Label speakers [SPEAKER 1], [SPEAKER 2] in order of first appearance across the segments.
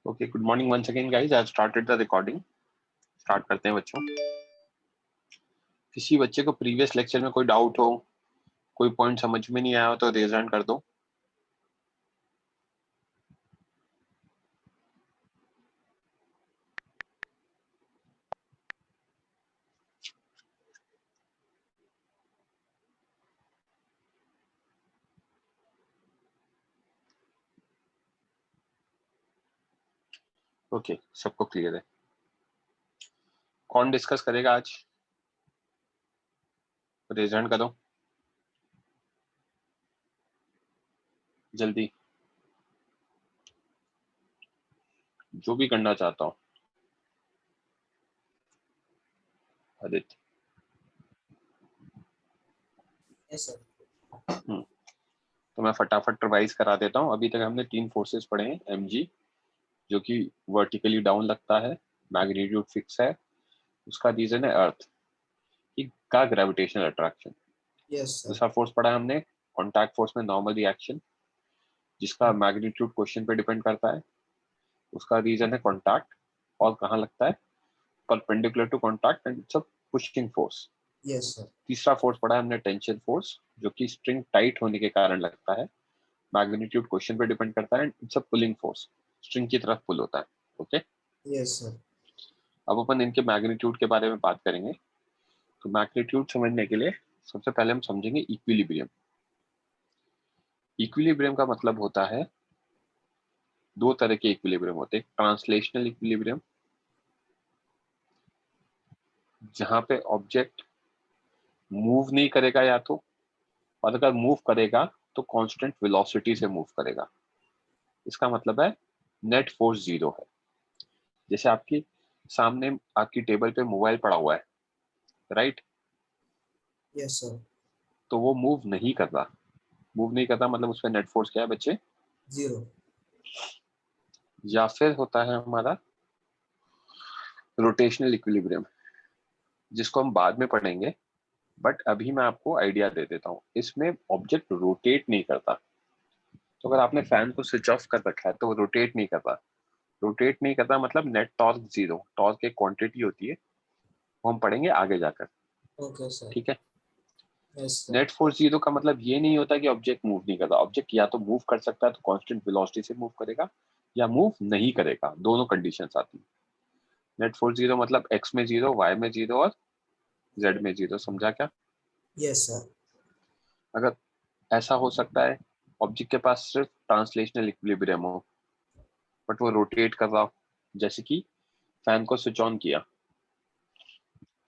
[SPEAKER 1] Okay, good morning once again guys. I have started the recording. Start करते हैं बच्चों। किसी बच्चे को प्रीवियस लेक्चर में कोई डाउट हो, कोई पॉइंट समझ में नहीं आया हो तो रेज हैंड कर दो। ओके, सबको क्लियर है। कौन डिस्कस करेगा आज? रेज हैंड करो जल्दी, जो भी करना चाहता हूँ। आदित्य।
[SPEAKER 2] Yes sir.
[SPEAKER 1] तो मैं फटाफट रिवाइज करा देता हूँ। अभी तक हमने 3 फोर्सेस पढ़े हैं। mg जो कि वर्टिकली डाउन लगता है, मैग्नीट्यूड फिक्स है, उसका रीजन है अर्थ का ग्रेविटेशनल अट्रैक्शन।
[SPEAKER 2] Yes sir.
[SPEAKER 1] दूसरा फोर्स पढ़ा हमने कॉन्टैक्ट फोर्स में नॉर्मल रिएक्शन, जिसका मैग्नीट्यूड क्वेश्चन पे डिपेंड करता है, उसका रीजन है कॉन्टैक्ट और कहाँ लगता है, perpendicular to contact and it's a pushing force.
[SPEAKER 2] Yes sir.
[SPEAKER 1] तीसरा फोर्स पढ़ा हमने टेंशन फोर्स, जो कि स्ट्रिंग टाइट होने के कारण लगता है, मैग्नीट्यूड क्वेश्चन पे डिपेंड करता है, it's a pulling force, string की तरफ पुल होता है। Okay,
[SPEAKER 2] yes sir.
[SPEAKER 1] अब अपन इनके मैग्नीट्यूड के बारे में बात करेंगे। तो मैग्नीट्यूड समझने के लिए सबसे पहले हम समझेंगे इक्विलिब्रियम। इक्विलिब्रियम का मतलब होता है, दो तरह के इक्विलिब्रियम होते हैं। ट्रांसलेशनल इक्विलिब्रियम, जहां पे ऑब्जेक्ट मूव नहीं करेगा या तो, और अगर मूव करेगा तो कांस्टेंट वेलोसिटी से मूव करेगा। इसका मतलब है नेट फोर्स जीरो है। जैसे आपकी सामने आपकी टेबल पे मोबाइल पड़ा हुआ है, राइट?
[SPEAKER 2] Yes sir.
[SPEAKER 1] तो वो मूव नहीं कर रहा। मूव नहीं कर रहा मतलब उस पर नेट फोर्स क्या है बच्चे?
[SPEAKER 2] जीरो।
[SPEAKER 1] या फिर होता है हमारा रोटेशनल इक्विलिब्रियम, जिसको हम बाद में पढ़ेंगे, बट अभी मैं आपको आइडिया दे देता हूँ। इसमें ऑब्जेक्ट रोटेट नहीं करता। तो अगर आपने फैन को स्विच ऑफ कर रखा है तो वो रोटेट नहीं कर रहा। रोटेट नहीं करता मतलब नेट टॉर्क जीरो। टॉर्क एक क्वांटिटी होती है, वो हम पढ़ेंगे आगे जाकर।
[SPEAKER 2] Okay sir.
[SPEAKER 1] ठीक है।
[SPEAKER 2] Yes sir.
[SPEAKER 1] Net force zero का मतलब ये नहीं होता कि ऑब्जेक्ट मूव नहीं करता। ऑब्जेक्ट या तो मूव कर सकता है तो कांस्टेंट वेलोसिटी से मूव करेगा, या मूव नहीं करेगा। दोनों कंडीशंस आती है। नेट फोर्स जीरो मतलब एक्स में जीरो, वाई में जीरो और जेड में जीरो। समझा क्या?
[SPEAKER 2] Yes sir.
[SPEAKER 1] अगर ऐसा हो सकता है ऑब्जेक्ट के पास सिर्फ ट्रांसलेशनल इक्विलिब्रियम हो, बट वो रोटेट कर रहा हो। जैसे कि फैन को स्विच ऑन किया,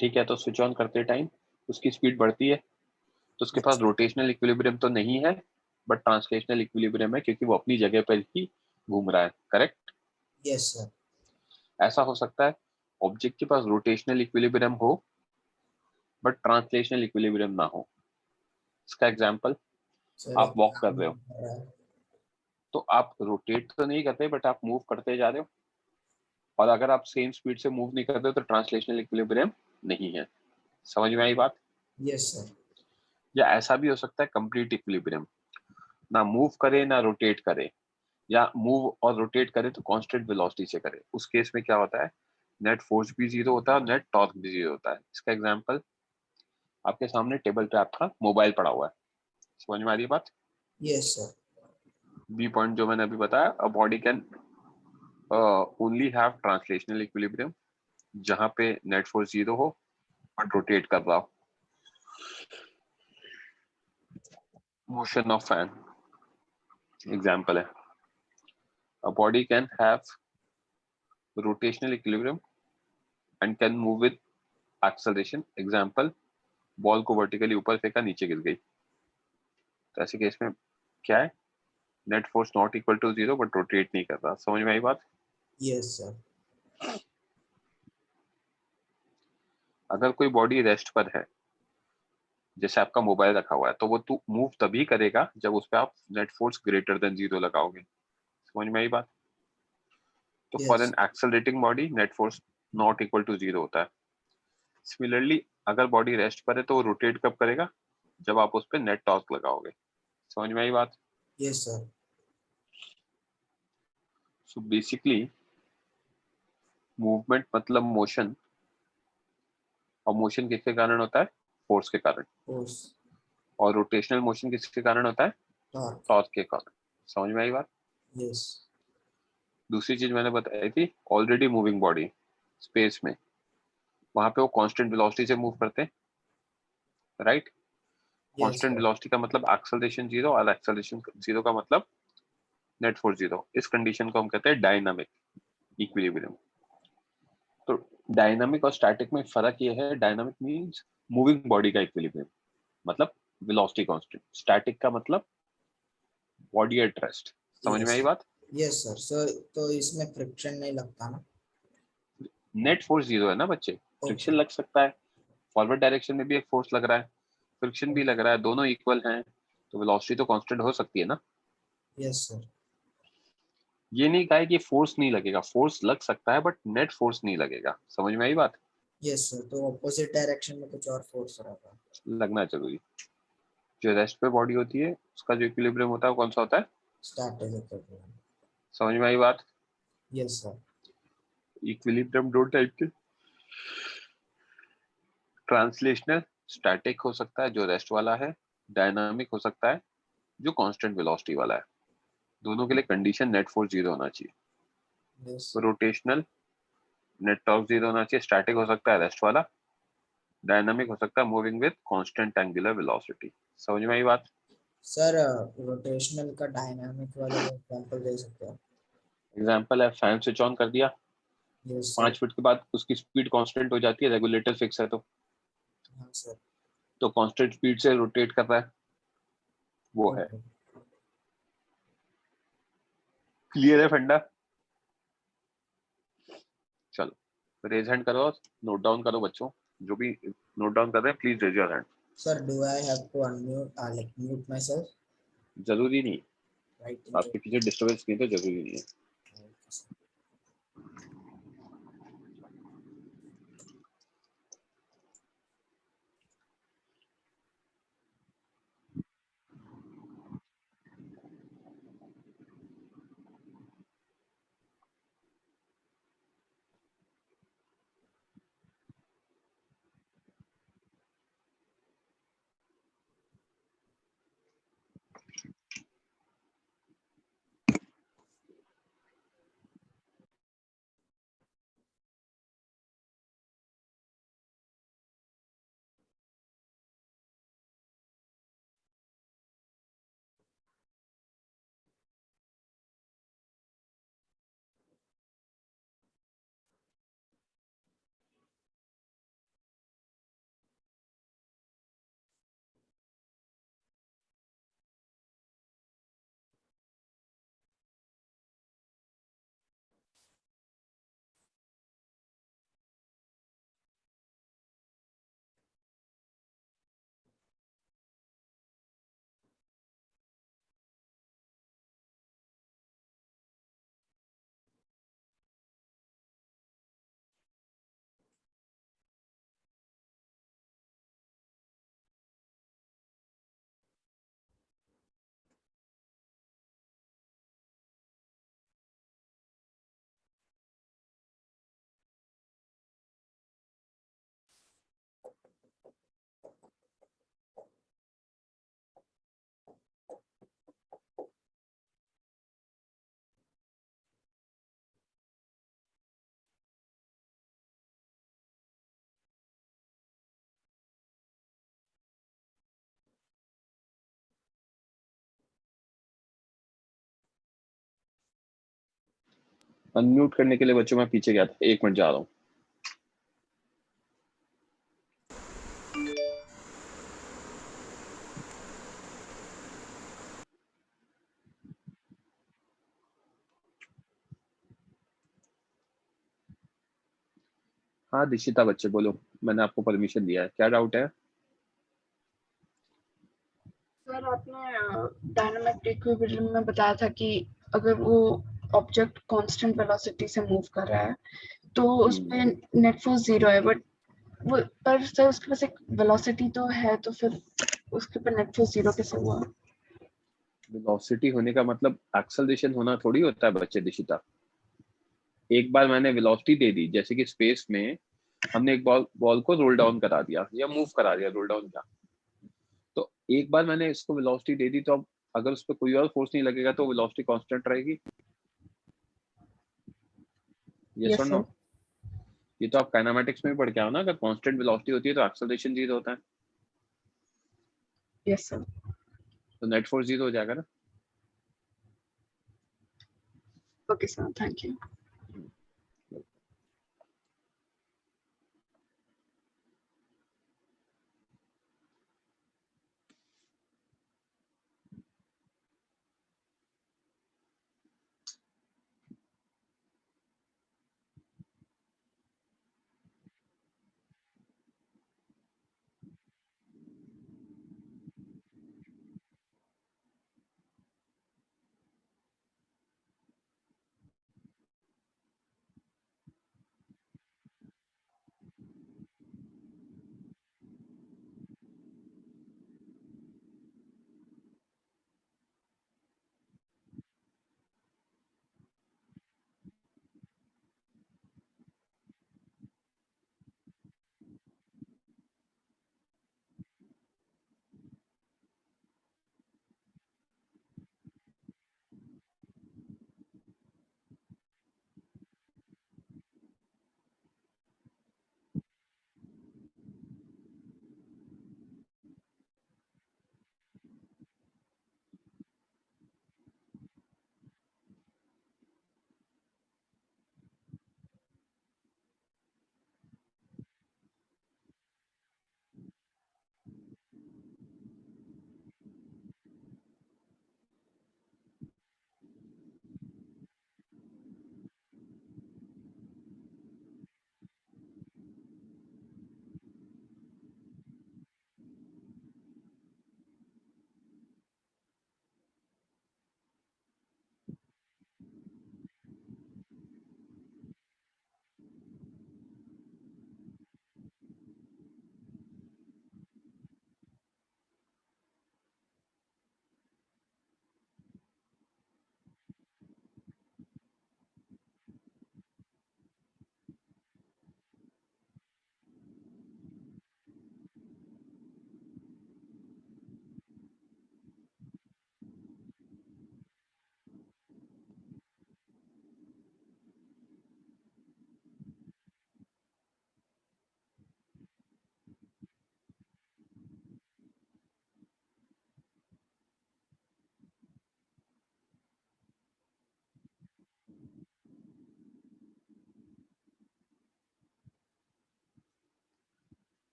[SPEAKER 1] ठीक है, तो स्विच ऑन करते टाइम उसकी स्पीड बढ़ती है, तो उसके पास
[SPEAKER 2] यस
[SPEAKER 1] रोटेशनल इक्विलिब्रियम तो नहीं है, बट ट्रांसलेशनल इक्विलिब्रियम है, क्योंकि वो अपनी जगह पर ही घूम रहा है। करेक्ट?
[SPEAKER 2] Yes sir.
[SPEAKER 1] ऐसा हो सकता है ऑब्जेक्ट के पास रोटेशनल इक्विलिब्रियम हो, बट ट्रांसलेशनल इक्विलिब्रियम ना हो। इसका एग्जांपल,
[SPEAKER 2] सर
[SPEAKER 1] आप वॉक कर रहे हो, तो आप रोटेट तो नहीं करते, बट आप मूव करते जा रहे हो। और अगर आप सेम स्पीड से मूव नहीं करते तो ट्रांसलेशनल इक्विलिब्रियम नहीं है। समझ में आई बात?
[SPEAKER 2] Yes sir.
[SPEAKER 1] या ऐसा भी हो सकता है कंप्लीट इक्विलिब्रियम, ना मूव करे ना रोटेट करे, या मूव और रोटेट करे तो कांस्टेंट वेलोसिटी से करे। उस केस में क्या होता है, नेट फोर्स भी जीरो होता है और नेट टॉर्क भी जीरो होता है। इसका एग्जांपल, आपके सामने टेबल पे आपका मोबाइल पड़ा हुआ है। समझ में आ रही है बात?
[SPEAKER 2] Yes sir.
[SPEAKER 1] बी पॉइंट जो मैंने अभी बताया, a body can only have translational equilibrium, जहां पे नेट फोर्स जीरो हो और रोटेट कर रहा हो। मोशन ऑफ फैन एग्जांपल है। A body can have rotational equilibrium and can move with acceleration. Example, ball को वर्टिकली ऊपर फेंका, नीचे गिर गई। तो ऐसे केस में क्या है, net force not equal to zero, but rotate नहीं कर रहा। समझ में आई बात?
[SPEAKER 2] Yes sir.
[SPEAKER 1] अगर कोई बॉडी रेस्ट पर है, जैसे आपका मोबाइल रखा हुआ है, तो वो तू मूव तभी करेगा जब उस पर आप net force greater than zero लगाओगे। समझ में आई बात? तो for
[SPEAKER 2] yes.
[SPEAKER 1] An accelerating body net force not equal to zero होता है। सिमिलरली, अगर बॉडी रेस्ट पर है तो वो रोटेट कब करेगा, जब आप उस पर नेट टॉर्क लगाओगे। समझ में आई बात?
[SPEAKER 2] Yes sir.
[SPEAKER 1] So basically movement मतलब मोशन, और मोशन किसके कारण होता है? फोर्स के कारण।
[SPEAKER 2] फोर्स,
[SPEAKER 1] और रोटेशनल मोशन किसके कारण होता है?
[SPEAKER 2] टॉर्क।
[SPEAKER 1] टॉर्क के कारण। समझ में आई बात?
[SPEAKER 2] यस।
[SPEAKER 1] दूसरी चीज मैंने बताई थी, ऑलरेडी मूविंग बॉडी स्पेस में, वहां पे वो कांस्टेंट वेलोसिटी से मूव करते हैं, right?
[SPEAKER 2] Yes
[SPEAKER 1] constant
[SPEAKER 2] sir.
[SPEAKER 1] Velocity का मतलब एक्सेलरेशन जीरो, और एक्सेलरेशन जीरो का मतलब नेट फोर्स जीरो। इस कंडीशन को हम कहते हैं डायनामिक इक्विलिब्रियम। तो डायनामिक और स्टैटिक में फर्क ये है, डायनामिक मींस मूविंग बॉडी का इक्विलिब्रियम, मतलब वेलोसिटी कांस्टेंट। स्टैटिक का मतलब बॉडी एट रेस्ट। समझ में
[SPEAKER 2] यस।
[SPEAKER 1] आई बात?
[SPEAKER 2] Yes sir. सर तो इसमें फ्रिक्शन नहीं लगता ना?
[SPEAKER 1] नेट फोर्स जीरो है ना बच्चे, फ्रिक्शन
[SPEAKER 2] ओके।
[SPEAKER 1] लग सकता है, फॉरवर्ड डायरेक्शन में भी एक फोर्स लग रहा है, फ्रिक्शन भी लग
[SPEAKER 2] ओके।
[SPEAKER 1] रहा है, दोनों इक्वल हैं, तो वेलोसिटी तो कांस्टेंट हो सकती है ना।
[SPEAKER 2] Yes sir.
[SPEAKER 1] ये नहीं कहा है कि फोर्स नहीं लगेगा, फोर्स लग सकता है बट नेट फोर्स नहीं लगेगा। समझ में आई बात?
[SPEAKER 2] यस सर, तो ऑपोजिट डायरेक्शन में कुछ और फोर्स रहता है।
[SPEAKER 1] लगना जरूरी। जो रेस्ट पे बॉडी होती है उसका जो इक्विलिब्रियम होता है वो कौन सा होता है?
[SPEAKER 2] स्टैटिक।
[SPEAKER 1] समझ में आई बात?
[SPEAKER 2] Yes sir.
[SPEAKER 1] इक्विलिब्रियम दो टाइप के, ट्रांसलेशनल स्टैटिक हो सकता है जो रेस्ट वाला है, डायनामिक हो सकता है जो कांस्टेंट वेलोसिटी वाला है। दोनों के लिए कंडीशन नेट फोर्स जीरो होना चाहिए।
[SPEAKER 2] Yes.
[SPEAKER 1] Rotational net torque zero होना चाहिए, स्टैटिक हो सकता है रेस्ट वाला, डायनामिक हो सकता है moving with constant angular velocity. समझ में आई बात?
[SPEAKER 2] सर रोटेशनल का डायनामिक वाले का एग्जांपल दे सकते हैं?
[SPEAKER 1] एग्जांपल है, फैन स्विच ऑन कर दिया,
[SPEAKER 2] यस सर।
[SPEAKER 1] 5 फीट के बाद उसकी स्पीड कांस्टेंट हो जाती है, रेगुलेटर फिक्स है,
[SPEAKER 2] हाँ सर।
[SPEAKER 1] तो कांस्टेंट स्पीड से रोटेट कर रहा है, वो है।
[SPEAKER 2] ओके।
[SPEAKER 1] क्लियर है फंडा? चलो रेज हैंड करो, नोट डाउन करो बच्चों, जो भी नोट डाउन कर रहे हैं please raise your hand.
[SPEAKER 2] Sir do I have to unmute like mute my सेल्फ
[SPEAKER 1] जरूरी नहीं,
[SPEAKER 2] राइट?
[SPEAKER 1] आपके पीछे डिस्टर्बेंस नहीं तो जरूरी नहीं है। अनम्यूट करने के लिए बच्चों मैं पीछे गया था, 1 मिनट जा रहा हूँ। हाँ दिशिता बच्चे बोलो, मैंने आपको परमिशन दिया है, क्या डाउट है?
[SPEAKER 3] सर आपने डायनामिक इक्विलिब्रियम में बताया था कि अगर वो ऑब्जेक्ट कांस्टेंट वेलोसिटी से मूव कर रहा है तो उस पे नेट फोर्स जीरो है, बट वो पर सर उसके पास एक वेलोसिटी तो है, तो फिर उसके पर नेट फोर्स जीरो कैसे हुआ?
[SPEAKER 1] वेलोसिटी होने का मतलब एक्सेलरेशन होना थोड़ी होता है बच्चे दिशिता। एक बार मैंने वेलोसिटी दे दी, जैसे कि स्पेस में हमने एक बॉल को रोल डाउन करा दिया या मूव करा दिया, रोल डाउन किया, तो एक बार मैंने इसको वेलोसिटी दे दी, तो अब अगर उस पर कोई और फोर्स नहीं लगेगा तो वेलोसिटी कांस्टेंट रहेगी। यस
[SPEAKER 3] यस
[SPEAKER 1] और
[SPEAKER 3] सर।
[SPEAKER 1] नो? ये तो आप काइनेमेटिक्स में भी पढ़ के आओ ना, अगर कांस्टेंट वेलोसिटी होती है तो एक्सेलरेशन जीरो होता है,
[SPEAKER 3] यस सर।
[SPEAKER 1] तो नेट फोर्स जीरो हो जाएगा ना।
[SPEAKER 3] Okay sir, thank you.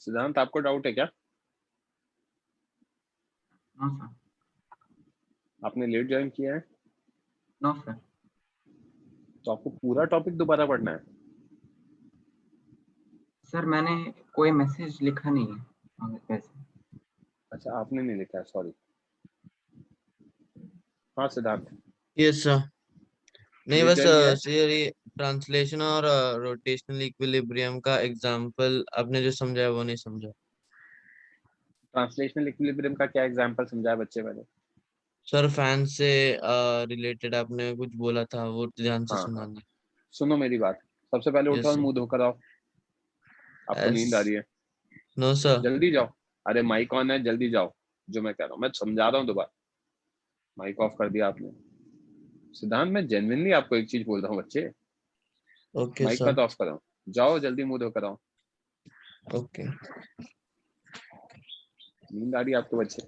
[SPEAKER 1] Siddhant, आपको डाउट है क्या?
[SPEAKER 4] No sir.
[SPEAKER 1] आपने लेट ज्वाइन किया है
[SPEAKER 4] नो सर।
[SPEAKER 1] तो आपको पूरा टॉपिक दोबारा पढ़ना है।
[SPEAKER 4] सर मैंने कोई मैसेज लिखा नहीं है वैसे।
[SPEAKER 1] अच्छा, आपने नहीं लिखा है, सॉरी। हाँ सिद्धार्थ,
[SPEAKER 5] यस सर। नहीं
[SPEAKER 1] लेट
[SPEAKER 5] बस
[SPEAKER 1] ज्वाइन किया है?
[SPEAKER 5] सर ये ट्रांसलेशन और रोटेशनल इक्विलिब्रियम का एग्जांपल आपने जो समझाया वो नहीं समझा।
[SPEAKER 1] ट्रांसलेशनल इक्विलिब्रियम का क्या एग्जांपल समझाया बच्चे मैंने?
[SPEAKER 5] सर फैन से रिलेटेड आपने कुछ बोला था, वो ध्यान से
[SPEAKER 1] हाँ हाँ,
[SPEAKER 5] सुनाना।
[SPEAKER 1] सुनो मेरी बात, सबसे पहले उठो
[SPEAKER 5] यस
[SPEAKER 1] और
[SPEAKER 5] सर।
[SPEAKER 1] मुंह धोकर आओ। आपको नींद आ रही है?
[SPEAKER 5] No sir.
[SPEAKER 1] जल्दी जाओ। अरे माइक ऑन है, जल्दी जाओ। जो मैं कह रहा हूँ, मैं समझा रहा हूँ दोबारा। माइक ऑफ कर दिया आपने। सिद्धांत, मैं जेन्युइनली आपको एक चीज बोल रहा हूँ बच्चे,
[SPEAKER 5] ओके
[SPEAKER 1] माइक
[SPEAKER 5] सर।
[SPEAKER 1] मत ऑफ करो। जाओ जल्दी मुंह धोकर आओ।
[SPEAKER 5] ओके।
[SPEAKER 1] नींद आ रही है आपको बच्चे?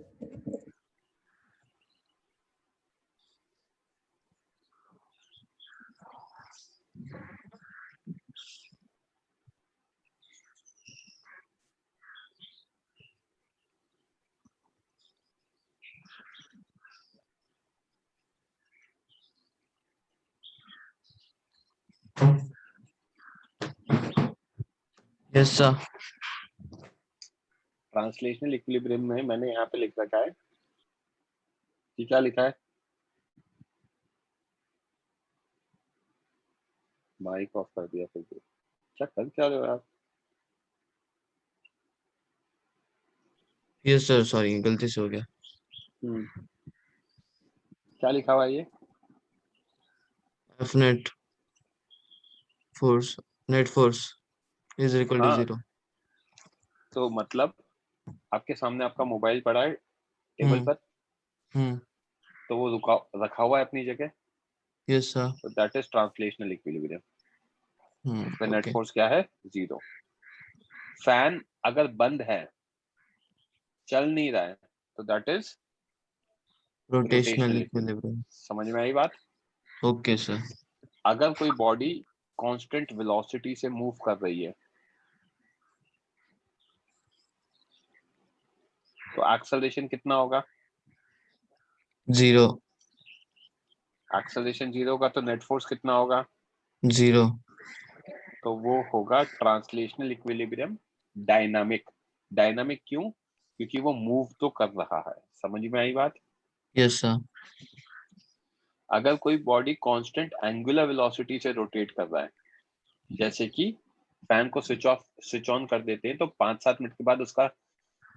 [SPEAKER 5] Yes sir.
[SPEAKER 1] ट्रांसलेशनल इक्विलिब्रियम में मैंने यहाँ पे लिख रखा है कि क्या लिखा है? माइक ऑफ कर दिया फिर भी। क्या कर क्या रहे हो आप?
[SPEAKER 5] यस सर, सॉरी गलती से हो गया।
[SPEAKER 1] क्या लिखा हुआ है ये?
[SPEAKER 5] F net force is equal to
[SPEAKER 1] हाँ,
[SPEAKER 5] 0।
[SPEAKER 1] तो मतलब आपके सामने आपका मोबाइल पड़ा है टेबल
[SPEAKER 5] हम्म
[SPEAKER 1] पर,
[SPEAKER 5] हम्म
[SPEAKER 1] तो वो रखा हुआ है अपनी जगह,
[SPEAKER 5] यस सर।
[SPEAKER 1] तो दैट इज ट्रांसलेशनल इक्विलिब्रियम। उस पे नेट
[SPEAKER 5] ओके।
[SPEAKER 1] फोर्स क्या है? 0। फैन अगर बंद है, चल नहीं रहा है, तो that is
[SPEAKER 5] rotational
[SPEAKER 1] rotational equilibrium.
[SPEAKER 5] Equilibrium.
[SPEAKER 1] समझ में आई बात?
[SPEAKER 5] Okay sir.
[SPEAKER 1] अगर कोई बॉडी कांस्टेंट वेलोसिटी से मूव कर रही है, तो एक्सेलरेशन कितना होगा?
[SPEAKER 5] 0
[SPEAKER 1] एक्सेलरेशन 0 होगा, तो नेट फोर्स कितना होगा?
[SPEAKER 5] 0।
[SPEAKER 1] तो वो होगा ट्रांसलेशनल इक्विलिब्रियम डायनामिक। डायनामिक क्यों? क्योंकि वो मूव तो कर रहा है। समझ में आई बात?
[SPEAKER 5] Yes sir.
[SPEAKER 1] अगर कोई बॉडी कांस्टेंट एंगुलर वेलोसिटी से रोटेट कर रहा है, जैसे कि फैन को स्विच ऑन कर देते हैं, तो 5-7 मिनट के बाद उसका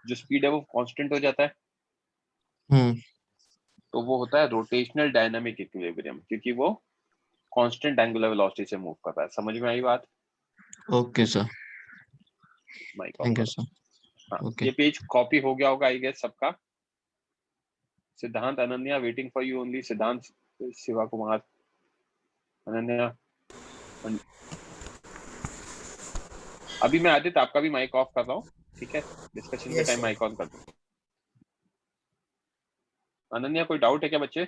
[SPEAKER 1] जो स्पीड है वो कांस्टेंट हो जाता है,
[SPEAKER 5] हम्म
[SPEAKER 1] तो वो होता है रोटेशनल डायनामिक इक्विलिब्रियम, क्योंकि वो कांस्टेंट एंगुलर वेलोसिटी से मूव कर रहा है। समझ में आई बात?
[SPEAKER 5] Okay sir.
[SPEAKER 1] Mic off
[SPEAKER 5] thank you
[SPEAKER 1] करो।
[SPEAKER 5] सर।
[SPEAKER 1] हाँ,
[SPEAKER 5] ओके।
[SPEAKER 1] ये पेज कॉपी हो गया होगा आई गेस सबका। Siddhant, Ananya, waiting for you only. Siddhant, Shiva Kumar, Ananya. अभी मैं आदित्य आपका भी माइक ऑफ कर रहा हूँ, ठीक है? डिस्कशन के
[SPEAKER 2] yes
[SPEAKER 1] time
[SPEAKER 2] sir.
[SPEAKER 1] Mic on कर दो। अनन्या, कोई डाउट है क्या बच्चे?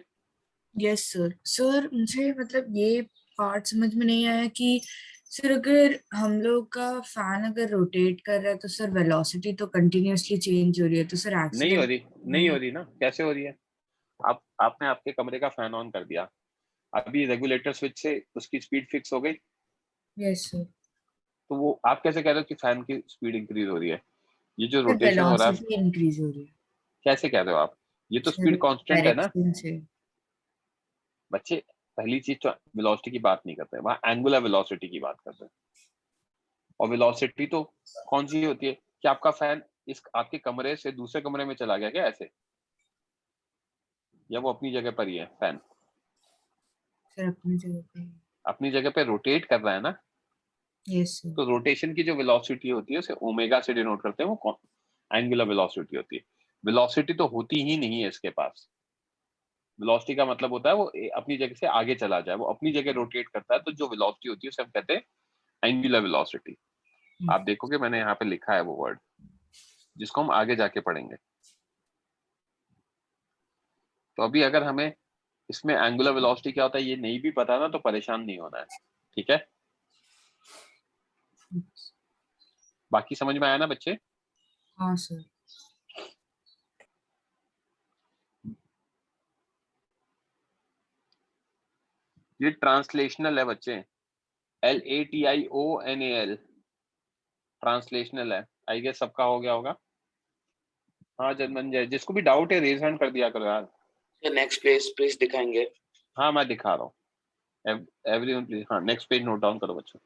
[SPEAKER 6] Yes sir. सर मुझे मतलब ये पार्ट समझ में नहीं आया कि सर अगर हम लोग का फैन अगर रोटेट कर रहा है तो सर वेलोसिटी तो कंटिन्यूअसली चेंज हो रही है, तो सर
[SPEAKER 1] नहीं हो रही, नहीं हो
[SPEAKER 6] एक्सेलरेशन।
[SPEAKER 1] रही ना। कैसे हो रही है? आपने आपके कमरे का फैन ऑन कर दिया, अभी रेगुलेटर स्विच से उसकी स्पीड फिक्स हो गई,
[SPEAKER 6] यस सर।
[SPEAKER 1] तो वो आप कैसे कह रहे हो कि फैन की स्पीड इंक्रीज हो रही है? ये जो
[SPEAKER 6] सर
[SPEAKER 1] रोटेशन हो रहा है,
[SPEAKER 6] वेलोसिटी इंक्रीज हो रही है
[SPEAKER 1] कैसे कह रहे हो आप? ये तो
[SPEAKER 6] सर
[SPEAKER 1] स्पीड कांस्टेंट है ना
[SPEAKER 6] डायरेक्शन से।
[SPEAKER 1] बच्चे। पहली चीज तो वेलोसिटी की बात नहीं करते, वहां एंगुलर वेलोसिटी की बात करते हैं। और वेलोसिटी तो कौन सी होती है कि आपका फैन इस आपके कमरे से दूसरे कमरे में चला गया क्या ऐसे, या वो अपनी जगह पर ही है फैन?
[SPEAKER 6] सर अपनी जगह पे।
[SPEAKER 1] अपनी जगह पे रोटेट कर रहा है ना।
[SPEAKER 6] Yes sir.
[SPEAKER 1] तो रोटेशन की जो वेलोसिटी होती है उसे ओमेगा से डिनोट करते हैं, वो एंगुलर वेलोसिटी होती है। वेलोसिटी तो होती ही नहीं है इसके पास। वेलोसिटी का मतलब होता है वो अपनी जगह से आगे चला जाए, वो अपनी जगह रोटेट करता है, तो जो वेलोसिटी होती है उसे हम कहते हैं एंगुलर वेलोसिटी। आप देखोगे मैंने यहाँ पे लिखा है वो वर्ड, जिसको हम आगे जाके पढ़ेंगे। तो अभी अगर हमें इसमें एंगुलर वेलोसिटी क्या होता है ये नहीं भी पता ना, तो परेशान नहीं होना है, ठीक है? बाकी समझ में आया ना बच्चे?
[SPEAKER 6] हाँ सर।
[SPEAKER 1] ये ट्रांसलेशनल है बच्चे, LATIONAL, ट्रांसलेशनल है। आई गेस सबका हो गया होगा। हाँ जय, जिसको भी डाउट है रेज हैंड कर दिया करो यार।
[SPEAKER 7] नेक्स्ट पेज प्लीज दिखाएंगे।
[SPEAKER 1] हाँ मैं दिखा रहा हूँ, एवरीवन प्लीज। हाँ नेक्स्ट पेज नोट डाउन करो बच्चों।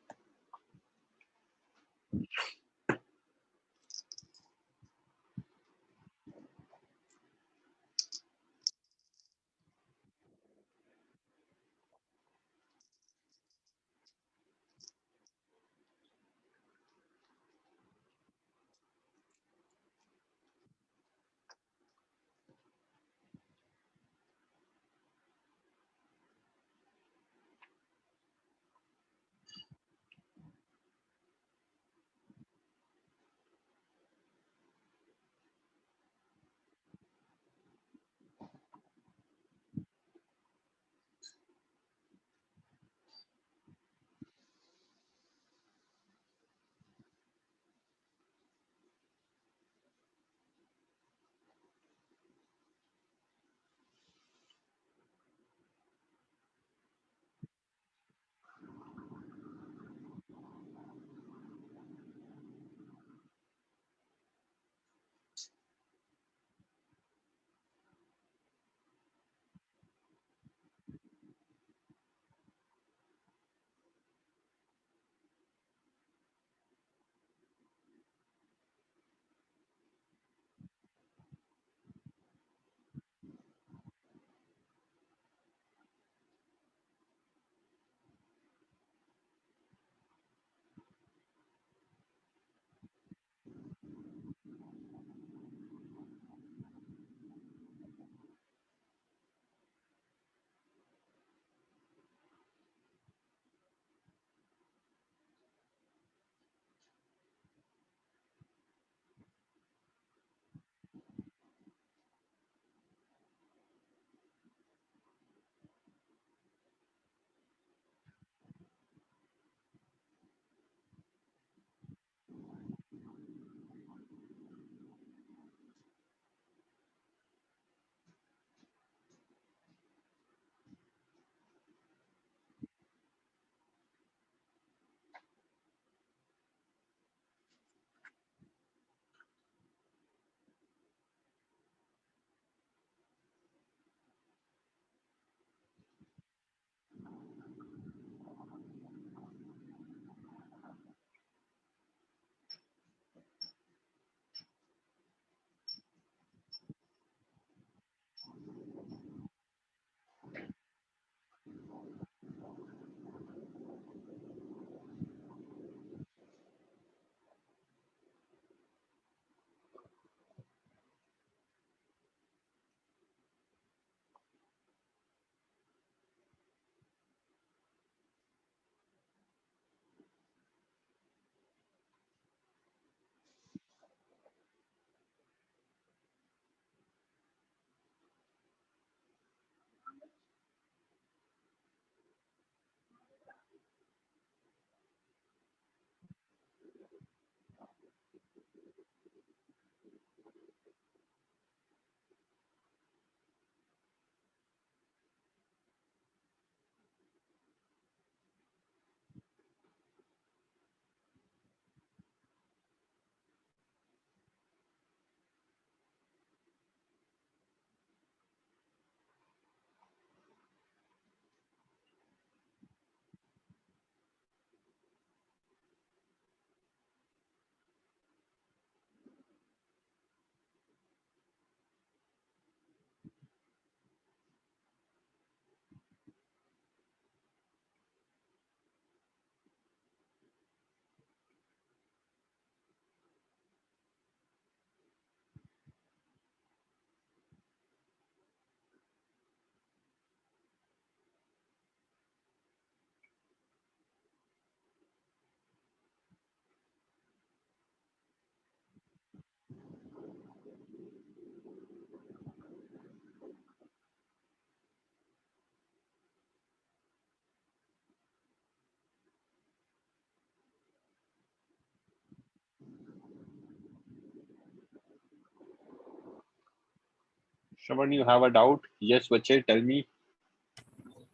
[SPEAKER 1] Shravan, you have a doubt? Yes, बच्चे, tell me.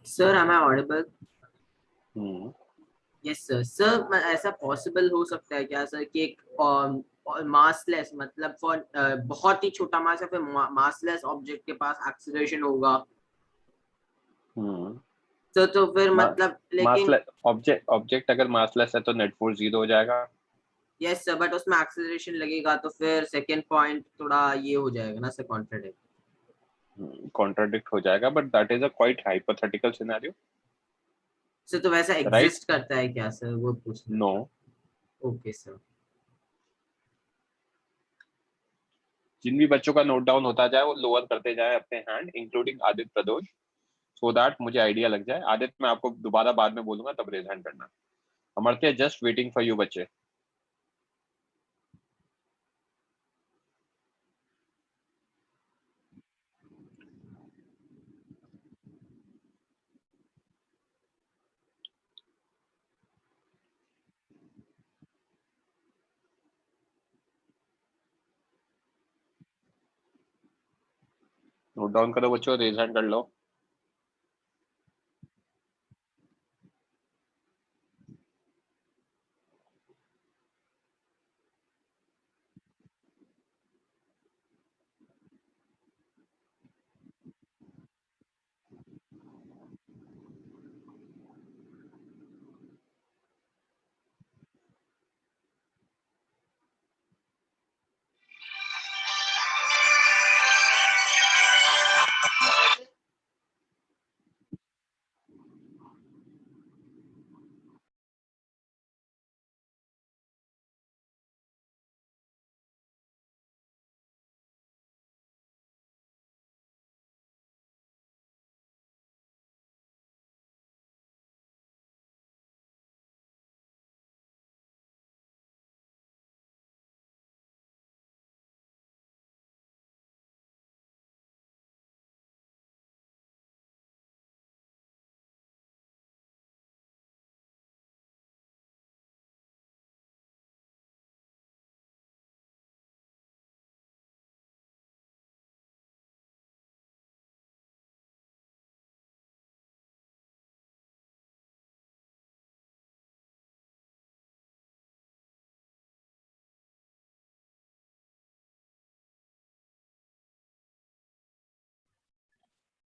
[SPEAKER 8] Sir, am I audible?
[SPEAKER 1] Hmm.
[SPEAKER 8] Yes, sir. Sir, ऐसा possible हो सकता है क्या सर कि एक massless मतलब for बहुत ही छोटा मास या फिर massless object के पास acceleration होगा? सर तो फिर मतलब लेकिन
[SPEAKER 1] ऑब्जेक्ट अगर मासलेस है तो नेट फोर्स 0 हो जाएगा.
[SPEAKER 8] यस सर, बट उसमें एक्सेलरेशन लगेगा तो फिर सेकंड पॉइंट थोड़ा ये हो जाएगा ना सर,
[SPEAKER 1] कॉन्ट्राडिक्ट हो जाएगा, but that is a quite hypothetical scenario.
[SPEAKER 8] Sir तो वैसा एग्जिस्ट करता है क्या सर, वो पूछ.
[SPEAKER 1] नो.
[SPEAKER 8] Okay sir.
[SPEAKER 1] जिन भी बच्चों का नोट डाउन होता जाए वो लोअर करते जाए अपने hand, including Aditya Pradosh, so that मुझे आइडिया लग जाए. आदित्य, मैं आपको दोबारा बाद में बोलूंगा, तब रेज हैंड करना. Amartya, just waiting for you बच्चे. नोट डाउन करो बच्चों, रेज हैंड कर लो.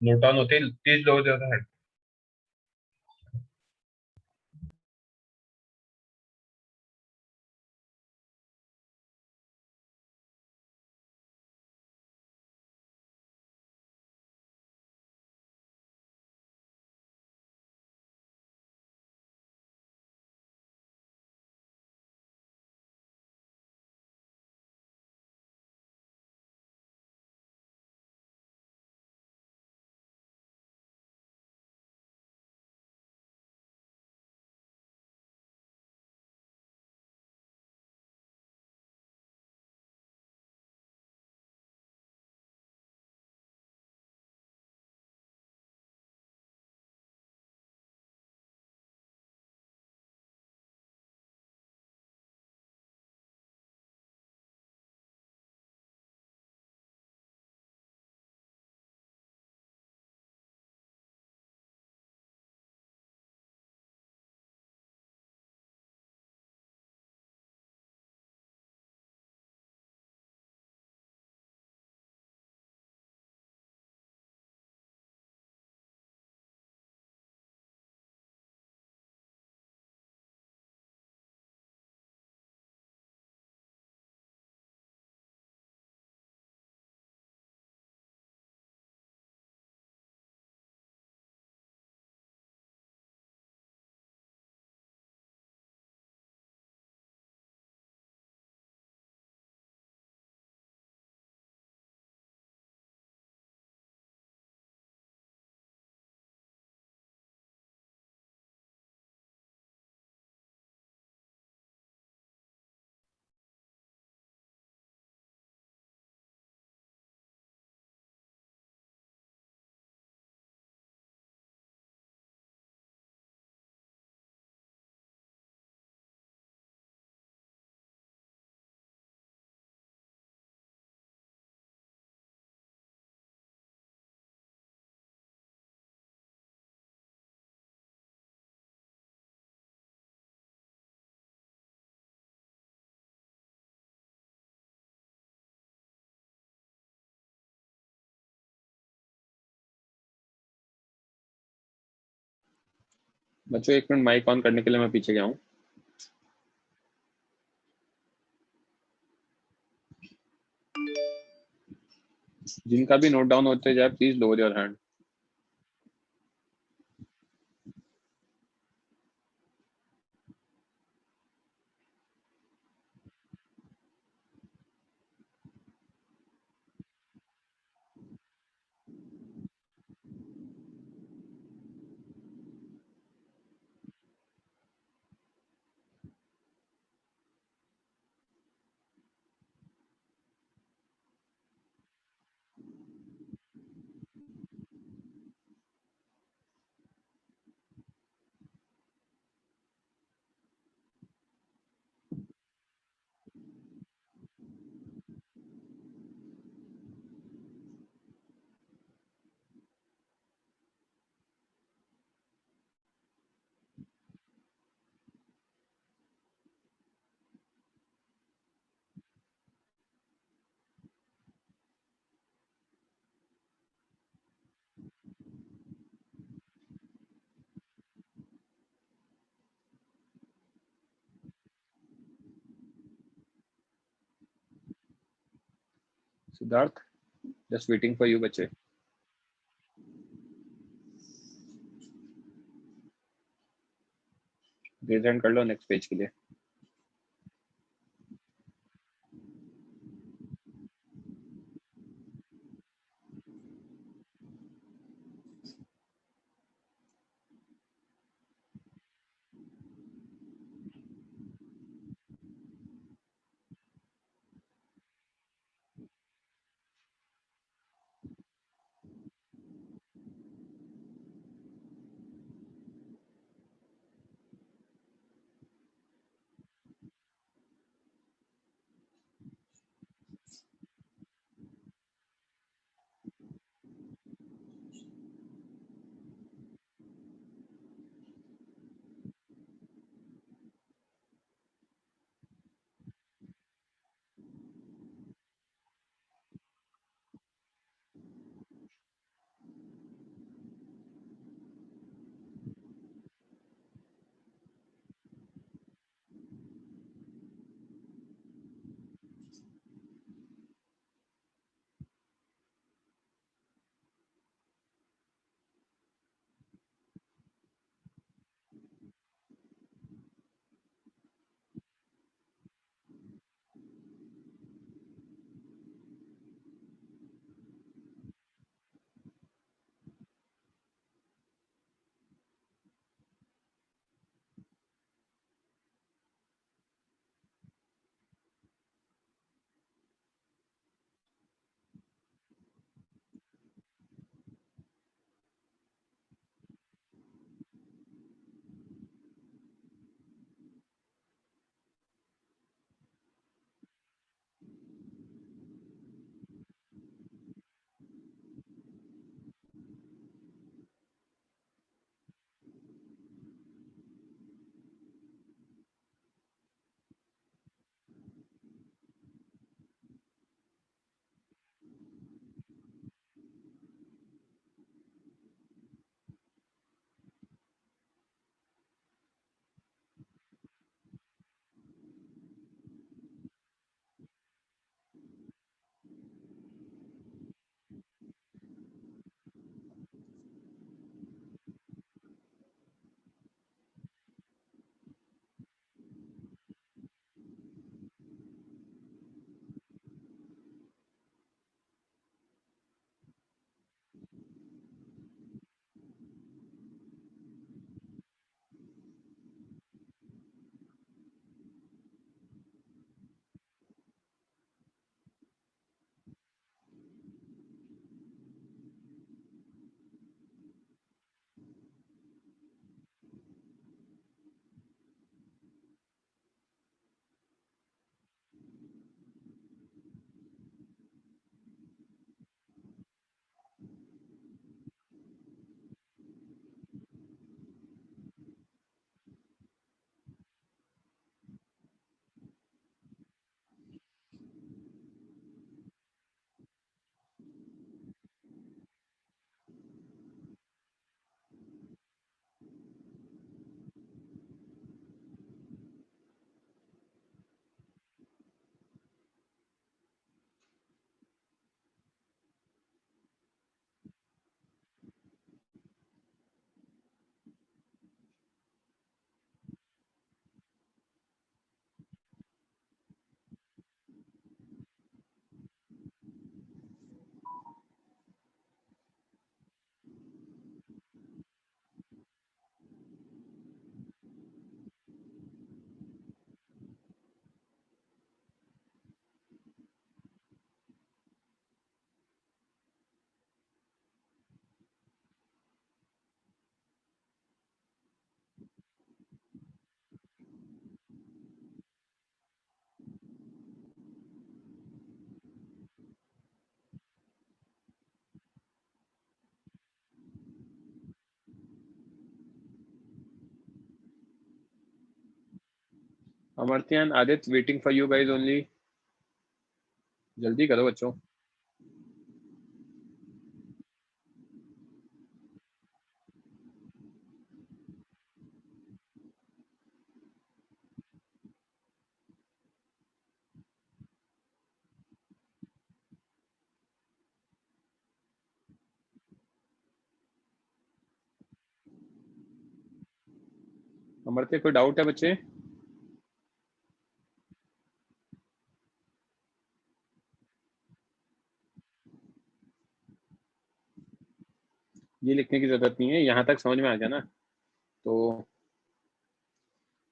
[SPEAKER 1] नोट डाउन होते ही प्लीज लोअर योर हैंड. बच्चों 1 मिनट माइक ऑन करने के लिए मैं पीछे गया हूँ। जिनका भी नोट डाउन होते जाए please lower your hand. Siddharth, just waiting for you बच्चे। रेज हैंड कर लो नेक्स्ट पेज के लिए। Amartyan, Aditya, waiting for you guys only. जल्दी करो बच्चों. अमर्त्य, कोई डाउट है बच्चे? ये लिखने की जरूरत नहीं है, यहाँ तक समझ में आ गया ना. तो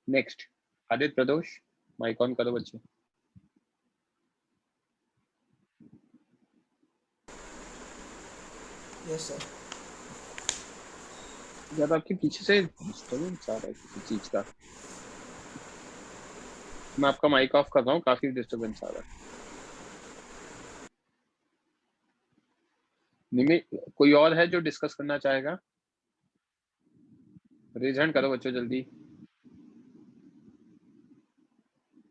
[SPEAKER 1] next Aditya, Pradosh, mic on करो बच्चे.
[SPEAKER 2] Yes sir.
[SPEAKER 1] यार आपके पीछे से डिस्टर्बेंस आ रहा है किसी चीज का. मैं आपका माइक ऑफ कर रहा हूँ, काफी डिस्टर्बेंस आ रहा है. निमि, कोई और है जो डिस्कस करना चाहेगा? रेज हैंड करो बच्चों जल्दी.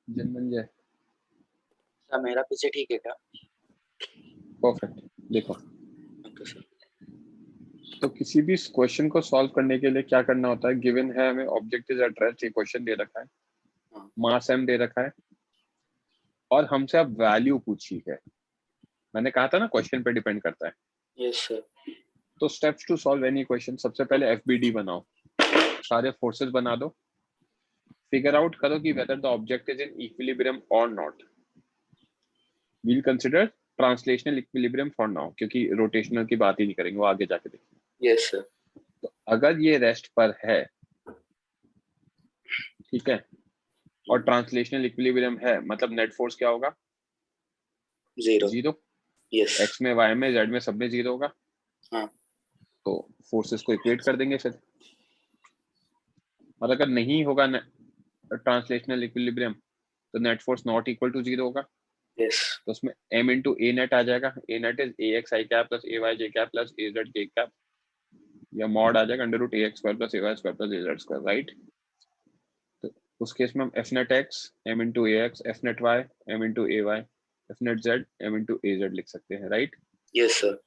[SPEAKER 1] जनमंजय,
[SPEAKER 7] सर मेरा पीछे ठीक है क्या?
[SPEAKER 1] परफेक्ट. देखो,
[SPEAKER 7] ओके सर.
[SPEAKER 1] तो किसी भी क्वेश्चन को सॉल्व करने के लिए क्या करना होता है? गिवन है हमें ऑब्जेक्ट इज एट रेस्ट, ये क्वेश्चन दे रखा है,
[SPEAKER 7] हाँ.
[SPEAKER 1] मास m दे रखा है, और हमसे अब वैल्यू पूछी है. मैंने कहा था ना क्वेश्चन पे डिपेंड करता है.
[SPEAKER 7] Yes sir.
[SPEAKER 1] तो steps to solve any question, सबसे पहले एफबीडी बनाओ, सारे फोर्सेस बना दो, फिगर आउट करो कि whether the object is in equilibrium और नॉट. We'll consider translational equilibrium for now, क्योंकि रोटेशनल की बात ही नहीं करेंगे, वो आगे जाके देखेंगे.
[SPEAKER 7] Yes sir.
[SPEAKER 1] तो अगर ये रेस्ट पर है, ठीक है, और ट्रांसलेशनल इक्विलिब्रियम है, मतलब नेट फोर्स क्या होगा?
[SPEAKER 7] 0.
[SPEAKER 1] जीरो.
[SPEAKER 7] यस.
[SPEAKER 1] एक्स में, वाई में, जेड में, सब में जीरो होगा.
[SPEAKER 7] हाँ.
[SPEAKER 1] तो फोर्सेस को इक्वेट कर देंगे फिर. और अगर नहीं होगा ट्रांसलेशनल इक्विलिब्रियम, तो net force not equal to zero होगा.
[SPEAKER 7] यस.
[SPEAKER 1] तो उसमें m इंटू ए नेट आ जाएगा. A net is a x i cap plus a y j cap plus a z k cap, या मॉड आ जाएगा under root a x square plus a y square plus a z square, right. तो उस case में हम F net x m into a x, F net y m into a y, F net z m into a z लिख सकते हैं, right.
[SPEAKER 7] Yes sir.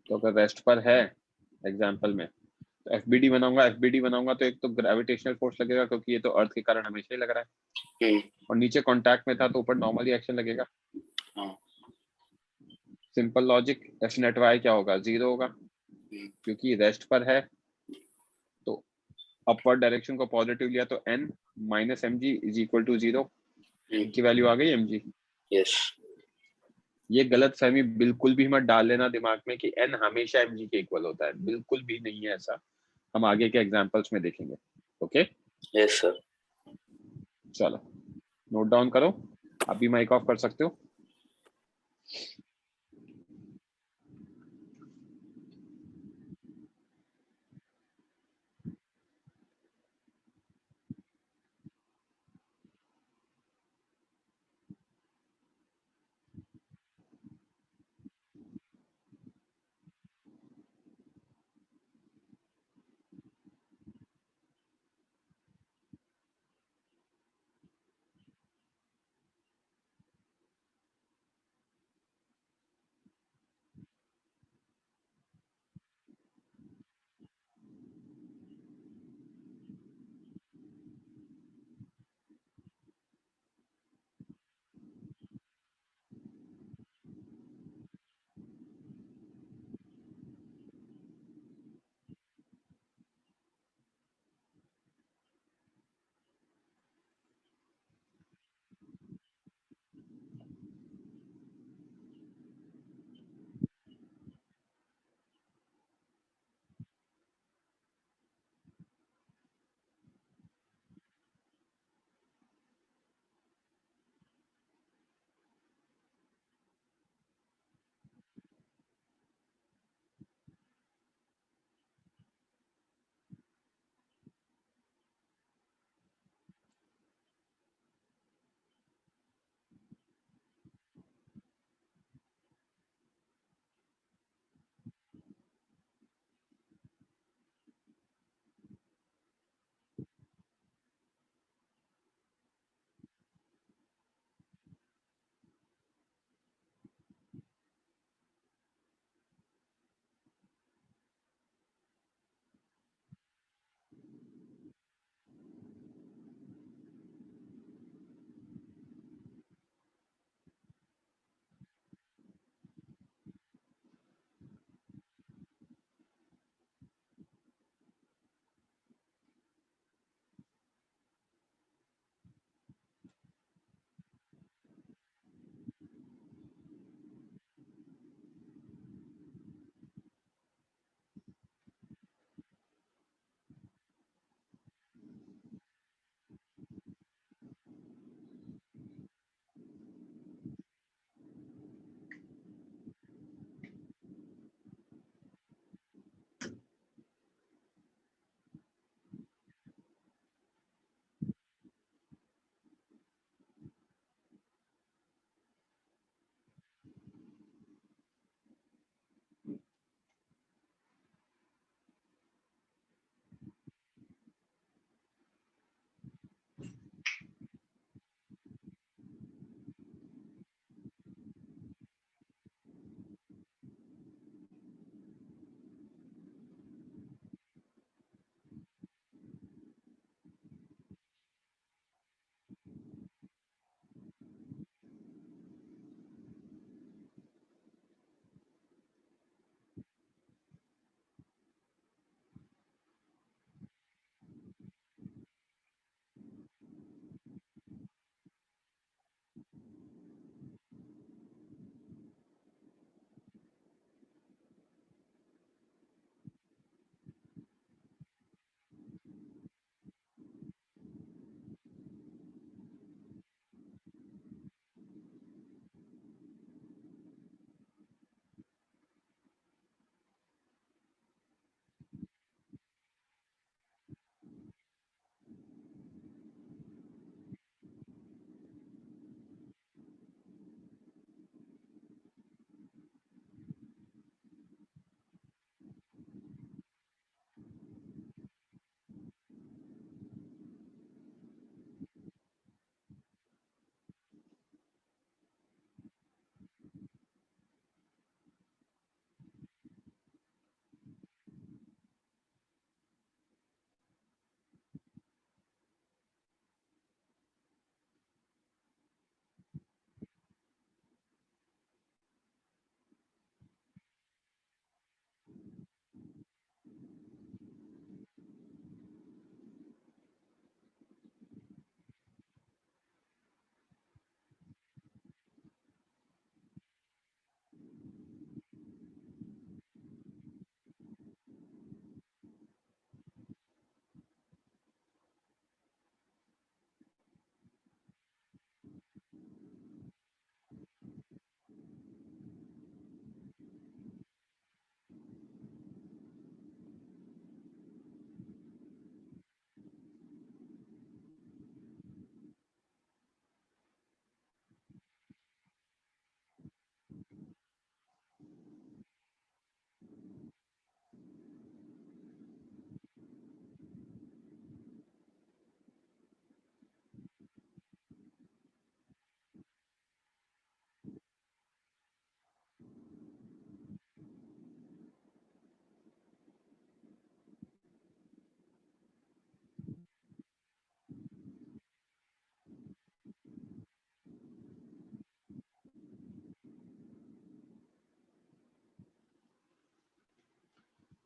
[SPEAKER 1] तो अगर rest पर है एग्जाम्पल में, तो एफबीडी बनाऊंगा तो एक तो ग्रेविटेशनल फोर्स लगेगा, क्योंकि ये तो अर्थ के कारण हमेशा ही लग रहा है, और नीचे कांटेक्ट में था तो ऊपर नॉर्मली एक्शन लगेगा.
[SPEAKER 7] हाँ.
[SPEAKER 1] Simple logic, F net Y क्या होगा? जीरो होगा, क्योंकि रेस्ट पर है. तो अपवर्ड डायरेक्शन को पॉजिटिव लिया तो n minus M G is equal to zero. की वैल्यू आ गई एम जी.
[SPEAKER 7] यस.
[SPEAKER 1] ये गलत फहमी बिल्कुल भी मत डाल लेना दिमाग में कि n हमेशा एम जी के इक्वल होता है, बिल्कुल भी नहीं है ऐसा. हम आगे के एग्जांपल्स में देखेंगे. Okay,
[SPEAKER 7] yes sir.
[SPEAKER 1] चलो नोट डाउन करो. अभी माइक ऑफ कर सकते हो.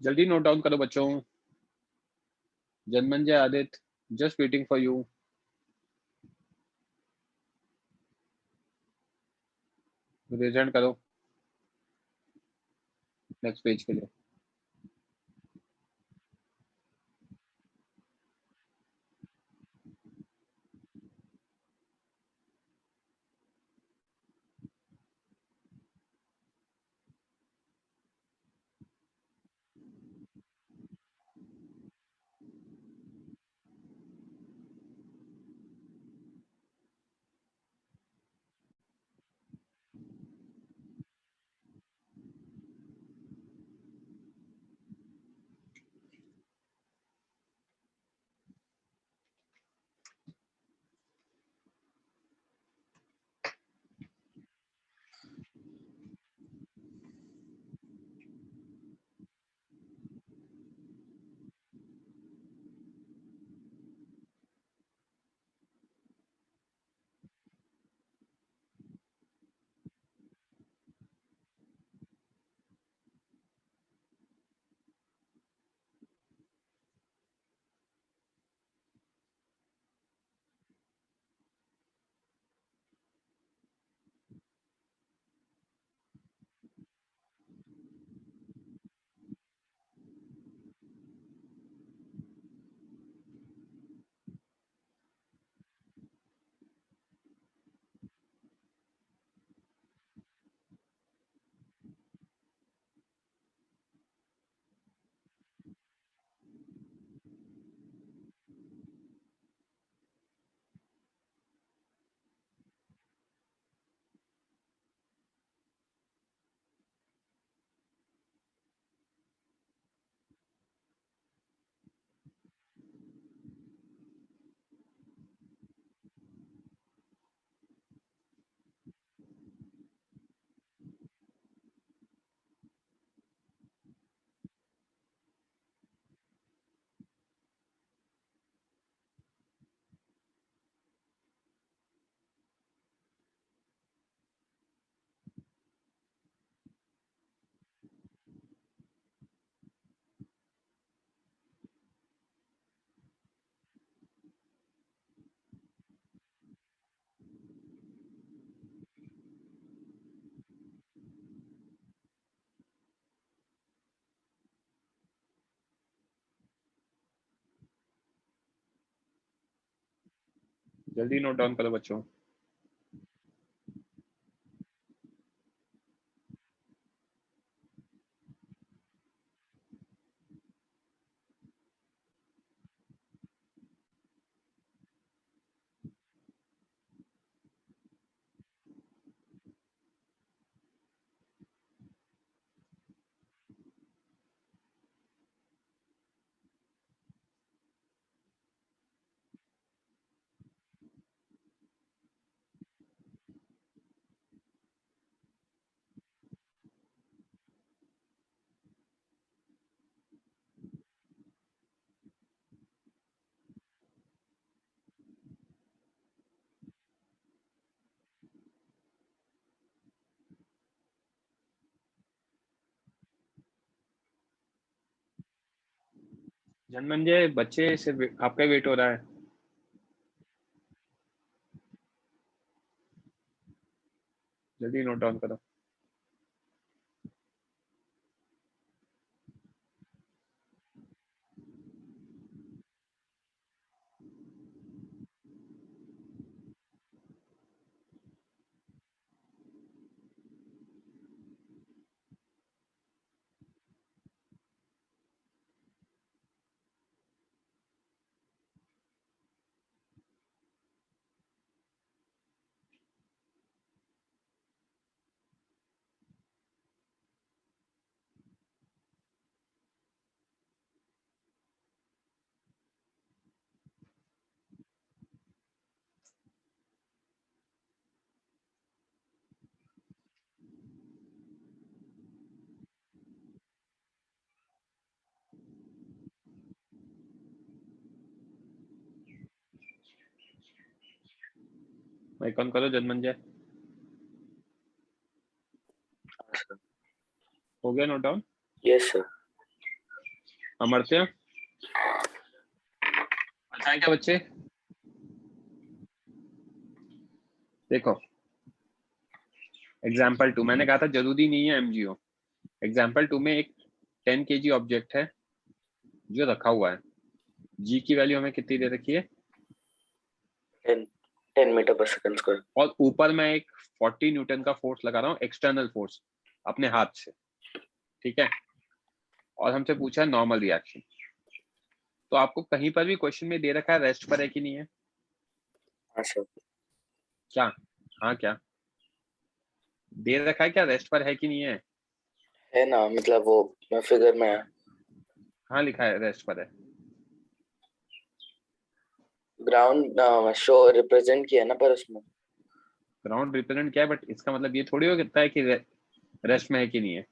[SPEAKER 1] जल्दी नोट डाउन करो बच्चों। Janmanjay, Aditya, just waiting for you. Result करो नेक्स्ट पेज के लिए। जल्दी नोट डाउन करो बच्चों। जनमंजय, बच्चे से आपका वेट हो रहा है। जल्दी नोट डाउन करो। माइक ऑन करो जनमंजय। हो गया note down?
[SPEAKER 7] Yes, sir.
[SPEAKER 1] Amartya पता है क्या बच्चे? देखो एग्जाम्पल 2 मैंने कहा था जरूरी नहीं है एमजीओ। एग्जाम्पल 2 में एक 10 kg ऑब्जेक्ट है जो रखा हुआ है। जी की वैल्यू हमें कितनी दे रखी है?
[SPEAKER 7] 10 मीटर पर सेकंड स्क्वायर।
[SPEAKER 1] और ऊपर मैं एक 40 न्यूटन का फोर्स लगा रहा हूँ, एक्सटर्नल फोर्स अपने हाथ से, ठीक है। और हमसे पूछा है नॉर्मल रिएक्शन। तो आपको कहीं पर भी क्वेश्चन में दे रखा है रेस्ट पर है कि नहीं है?
[SPEAKER 7] हाँ सर।
[SPEAKER 1] क्या? हाँ क्या दे रखा है? क्या रेस्ट पर है कि नहीं है?
[SPEAKER 7] है ना, मतलब वो फिगर में है।
[SPEAKER 1] हाँ लिखा है रेस्ट पर है।
[SPEAKER 7] ग्राउंड शो रिप्रेजेंट किया है ना पर उसमें।
[SPEAKER 1] ग्राउंड रिप्रेजेंट क्या है, बट इसका मतलब ये थोड़ी हो सकता है कि रेस्ट में है कि नहीं है।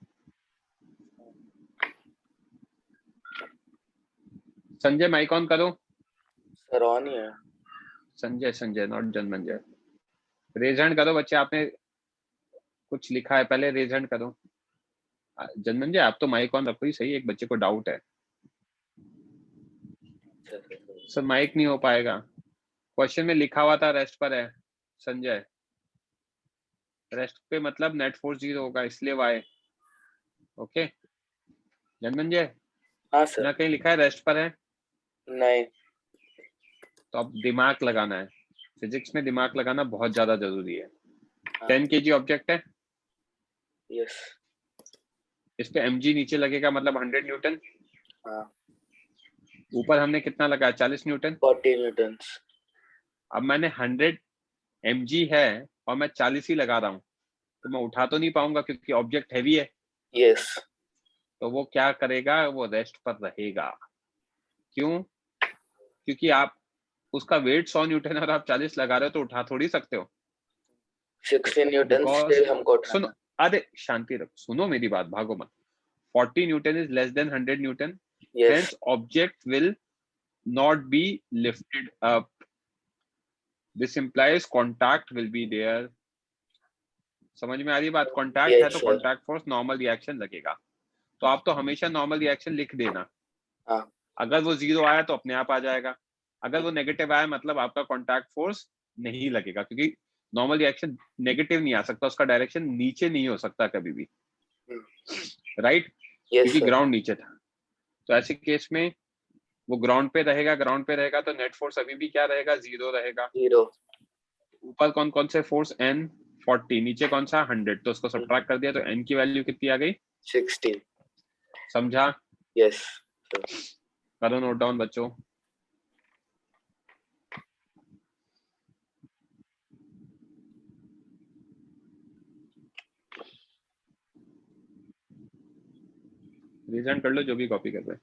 [SPEAKER 1] संजय माइक ऑन करो।
[SPEAKER 7] सर ऑन ही है।
[SPEAKER 1] संजय नॉट जनमंजय। रेज हैंड करो बच्चे, आपने कुछ लिखा है पहले, रेज हैंड करो। जनमंजय आप तो माइक ऑन रखो ही सही, एक बच्चे को डाउट है। सर माइक नहीं हो पाएगा। क्वेश्चन में लिखा हुआ था रेस्ट पर है संजय। रेस्ट पे मतलब नेट फोर्स 0 होगा, इसलिए वाई। ओके जनमंजय,
[SPEAKER 7] हाँ सर।
[SPEAKER 1] यहाँ कहीं लिखा है रेस्ट पर है?
[SPEAKER 7] नहीं।
[SPEAKER 1] तो अब दिमाग लगाना है, फिजिक्स में दिमाग लगाना बहुत ज्यादा जरूरी है।
[SPEAKER 7] हाँ।
[SPEAKER 1] 10 kg ऑब्जेक्ट है,
[SPEAKER 7] यस।
[SPEAKER 1] इस पे mg नीचे लगेगा मतलब 100 न्यूटन।
[SPEAKER 7] हाँ।
[SPEAKER 1] ऊपर हमने कितना लगाया? 40 न्यूटन।
[SPEAKER 7] 40 न्यूटन।
[SPEAKER 1] अब मैंने 100 mg है और मैं 40 ही लगा रहा हूँ, तो मैं उठा तो नहीं पाऊंगा क्योंकि ऑब्जेक्ट हैवी है।
[SPEAKER 7] यस।
[SPEAKER 1] तो वो क्या करेगा? वो रेस्ट पर रहेगा। क्यों? क्योंकि आप उसका वेट 100 न्यूटन और आप 40 लगा रहे हो तो उठा थोड़ी सकते हो।
[SPEAKER 7] 60 न्यूटन
[SPEAKER 1] बिकॉज
[SPEAKER 7] स्टिल हमको उठाना
[SPEAKER 1] सुनो, अरे शांति रखो, सुनो मेरी बात, भागो मत। 40 Newton is less than 100 Newton,
[SPEAKER 7] है। Yes.
[SPEAKER 1] hence object will not be lifted up. This implies contact will be there. समझ में आ रही बात? कांटेक्ट है
[SPEAKER 7] यस
[SPEAKER 1] तो
[SPEAKER 7] sir.
[SPEAKER 1] Contact force normal reaction लगेगा। तो आप तो हमेशा नॉर्मल रिएक्शन लिख देना।
[SPEAKER 7] हाँ।
[SPEAKER 1] अगर वो 0 आया तो अपने आप आ जाएगा, अगर वो नेगेटिव आया मतलब आपका कांटेक्ट फोर्स नहीं लगेगा, क्योंकि नॉर्मल रिएक्शन नेगेटिव नहीं आ सकता, उसका डायरेक्शन नीचे नहीं हो सकता कभी भी, राइट?
[SPEAKER 7] यस
[SPEAKER 1] क्योंकि
[SPEAKER 7] सर।
[SPEAKER 1] ग्राउंड नीचे था। तो ऐसे केस में वो ग्राउंड पे रहेगा, ग्राउंड पे रहेगा तो नेट फोर्स अभी भी क्या रहेगा? 0 रहेगा।
[SPEAKER 7] 0।
[SPEAKER 1] ऊपर कौन कौन से फोर्स? n 40, नीचे कौन सा? 100, तो उसको सब्ट्रैक्ट कर दिया तो n की वैल्यू कितनी आ गई?
[SPEAKER 7] 60।
[SPEAKER 1] समझा?
[SPEAKER 7] यस।
[SPEAKER 1] करो नोट डाउन बच्चों। रीजन कर लो जो भी कॉपी कर रहे हैं।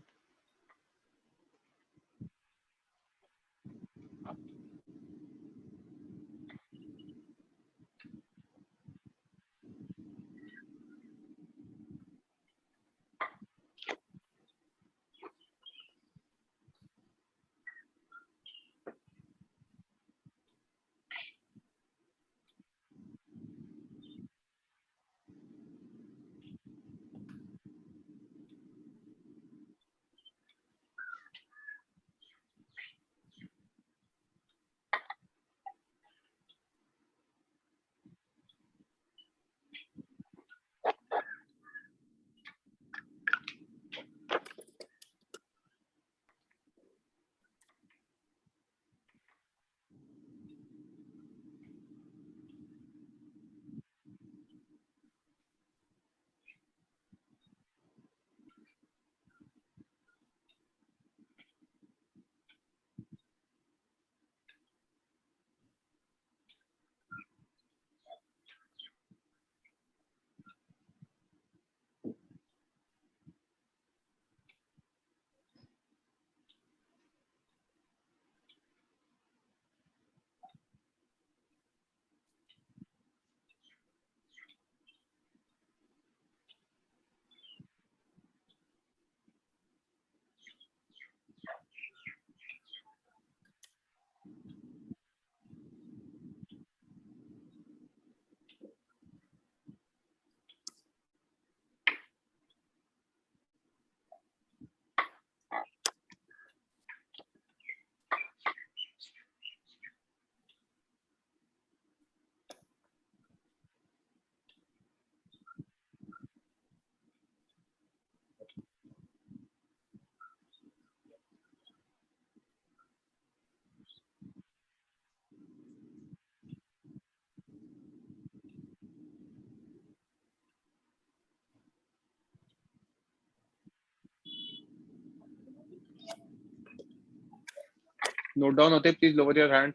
[SPEAKER 1] नोट डाउन होते please lower your hand.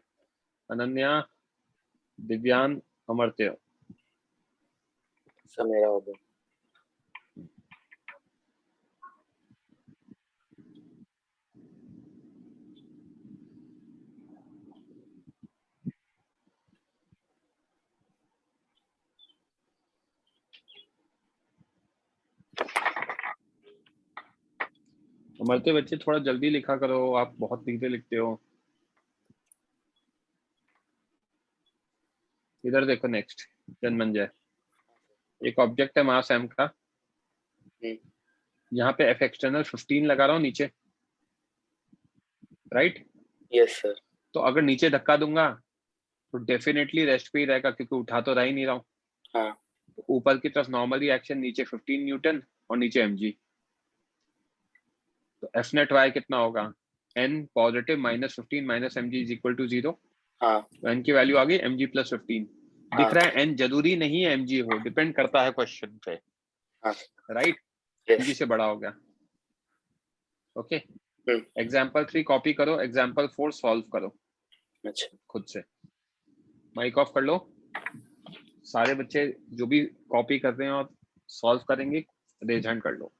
[SPEAKER 1] Ananya, दिव्यान, Amartya.
[SPEAKER 7] Sir मेरा हो गया.
[SPEAKER 1] अमर्त्य बच्चे थोड़ा जल्दी लिखा करो, आप बहुत धीरे लिखते हो. इधर देखो नेक्स्ट. जन्मंजय, एक ऑब्जेक्ट है मास m का. यहाँ पे f एक्सटर्नल 15 लगा रहा हूँ नीचे, राइट?
[SPEAKER 7] Yes sir.
[SPEAKER 1] तो अगर नीचे धक्का दूंगा तो डेफिनेटली रेस्ट पे ही रहेगा, क्योंकि उठा तो रहा ही नहीं रहा हूँ.
[SPEAKER 7] हाँ.
[SPEAKER 1] तो ऊपर की तरफ नॉर्मली एक्शन, नीचे 15 न्यूटन और नीचे mg. तो f नेट y कितना होगा? n positive minus 15 minus mg is equal to 0.
[SPEAKER 7] हाँ.
[SPEAKER 1] तो n की वैल्यू आ गई mg प्लस 15. दिख
[SPEAKER 7] हाँ.
[SPEAKER 1] रहा है n जरूरी नहीं है mg हो, डिपेंड करता है क्वेश्चन पे,
[SPEAKER 7] हाँ.
[SPEAKER 1] राइट?
[SPEAKER 7] यस.
[SPEAKER 1] mg से बड़ा हो गया. ओके.
[SPEAKER 7] हम्म.
[SPEAKER 1] एग्जाम्पल 3 कॉपी करो, एग्जाम्पल 4 सॉल्व करो
[SPEAKER 7] अच्छा.
[SPEAKER 1] खुद से. माइक ऑफ कर लो. सारे बच्चे जो भी कॉपी कर रहे हैं और सॉल्व करेंगे, रेज हैंड कर लो.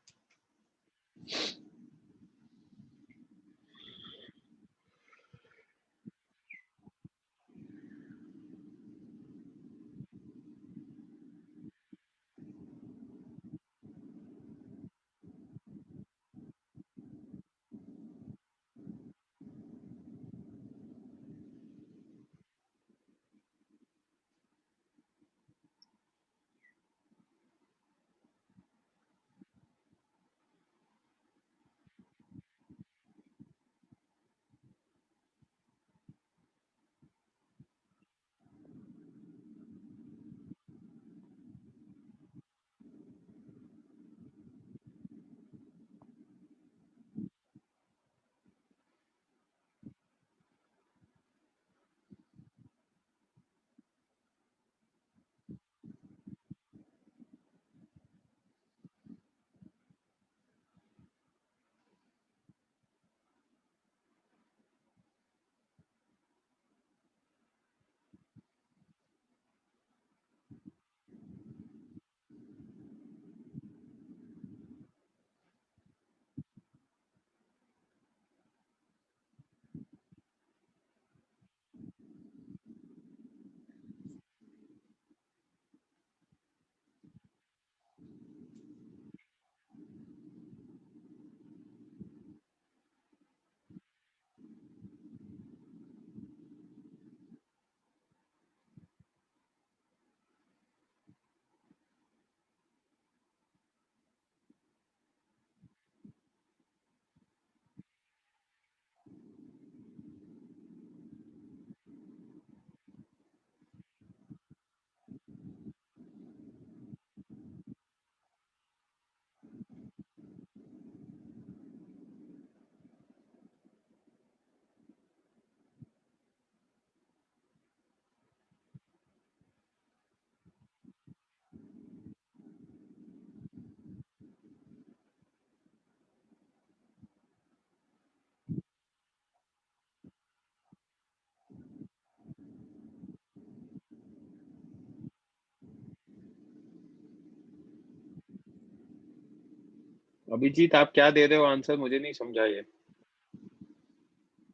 [SPEAKER 1] अभिजीत, आप क्या दे रहे हो आंसर? मुझे नहीं समझा ये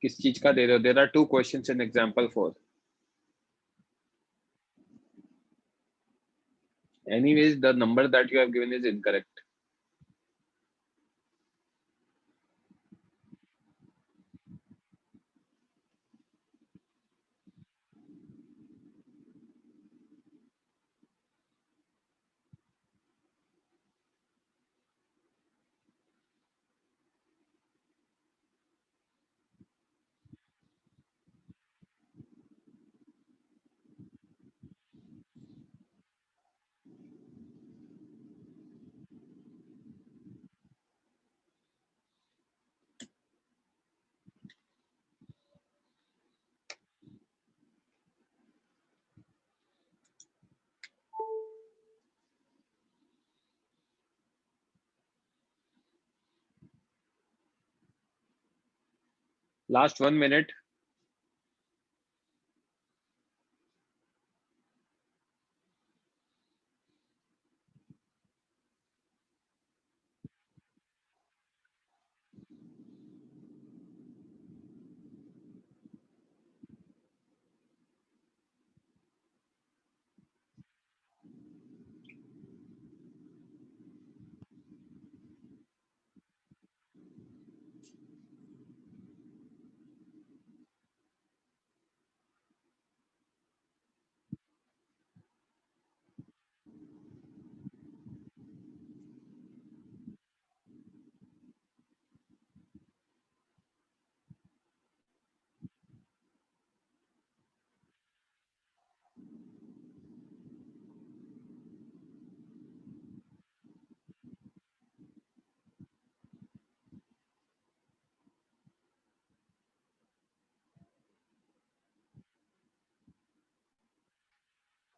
[SPEAKER 1] किस चीज का दे रहे हो. There are 2 questions in example 4. Anyways, the number that you have given is incorrect. Last 1 minute.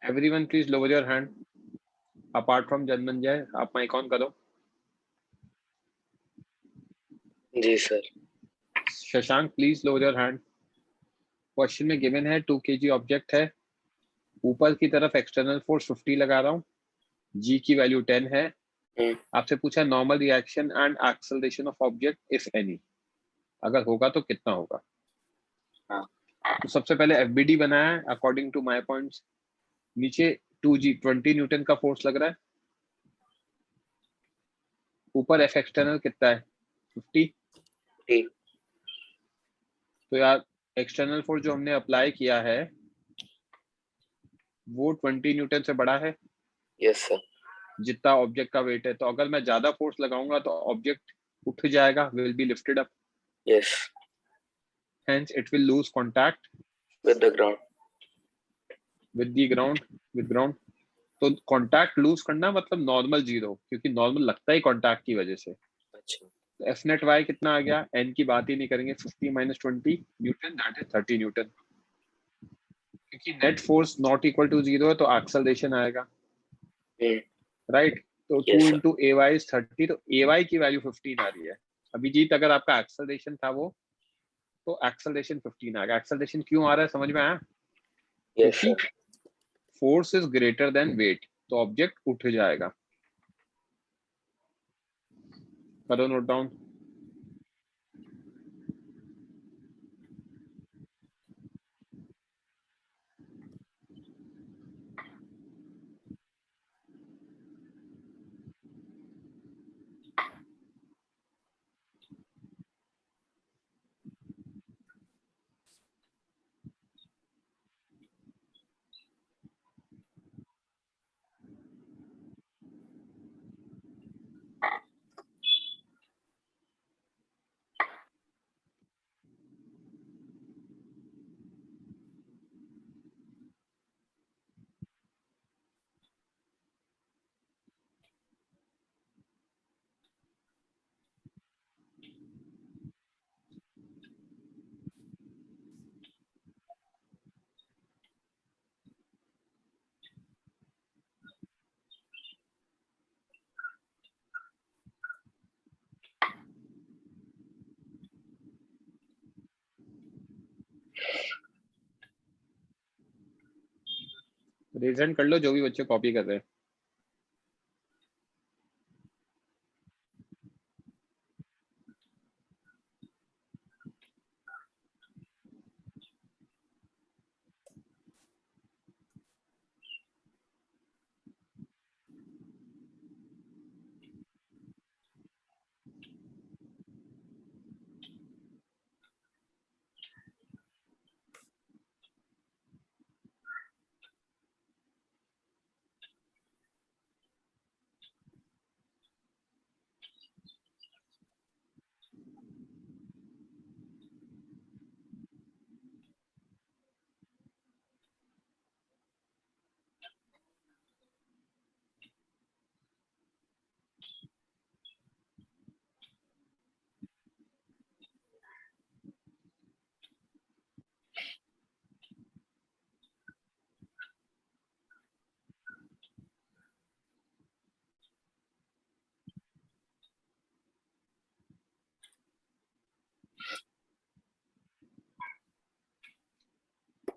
[SPEAKER 1] Everyone please lower your hand apart from Janmanjay. आप माइक ऑन करो.
[SPEAKER 7] जी sir.
[SPEAKER 1] Shashank please lower your hand. Question में given है 2 kg object है, ऊपर की तरफ external force 50 लगा रहा हूँ, g की वैल्यू 10 है. आपसे पूछा normal reaction and acceleration of object if any, अगर होगा तो कितना होगा. तो सबसे पहले FBD बनाया है अकॉर्डिंग टू माय पॉइंट्स. नीचे 2g 20 न्यूटन का फोर्स लग रहा है, ऊपर F एक्सटर्नल कितना है 50. तो यार एक्सटर्नल फोर्स जो हमने अप्लाई किया है वो 20 न्यूटन से बड़ा है
[SPEAKER 7] यस सर.
[SPEAKER 1] जितना ऑब्जेक्ट का वेट है. तो अगर मैं ज्यादा फोर्स लगाऊंगा तो ऑब्जेक्ट उठ जाएगा, will be lifted up,
[SPEAKER 7] yes.
[SPEAKER 1] hence it will lose contact
[SPEAKER 7] with the ground.
[SPEAKER 1] with the ground. तो कांटेक्ट लूज करना मतलब नॉर्मल 0, क्योंकि नॉर्मल लगता ही कांटेक्ट की वजह से.
[SPEAKER 7] अच्छा.
[SPEAKER 1] एफ नेट वाई कितना आ गया, n की बात ही नहीं करेंगे, 50 - 20 न्यूटन, दैट इज 30 न्यूटन. क्योंकि net force not equal to 0 है तो एक्सेलरेशन आएगा, राइट. तो 2
[SPEAKER 7] Yes, sir.
[SPEAKER 1] into ay is 30, तो ay की वैल्यू 15 आ रही है. अभिजीत अगर आपका एक्सेलरेशन था वो, तो एक्सेलरेशन 15 आ गया. एक्सेलरेशन क्यों आ रहा है समझ में आया?
[SPEAKER 7] यस
[SPEAKER 1] क्योंकि
[SPEAKER 7] sir.
[SPEAKER 1] Force is greater than weight, तो ऑब्जेक्ट उठ जाएगा. करो नोट डाउन. रेज हैंड कर लो जो भी बच्चे कॉपी कर रहे हैं.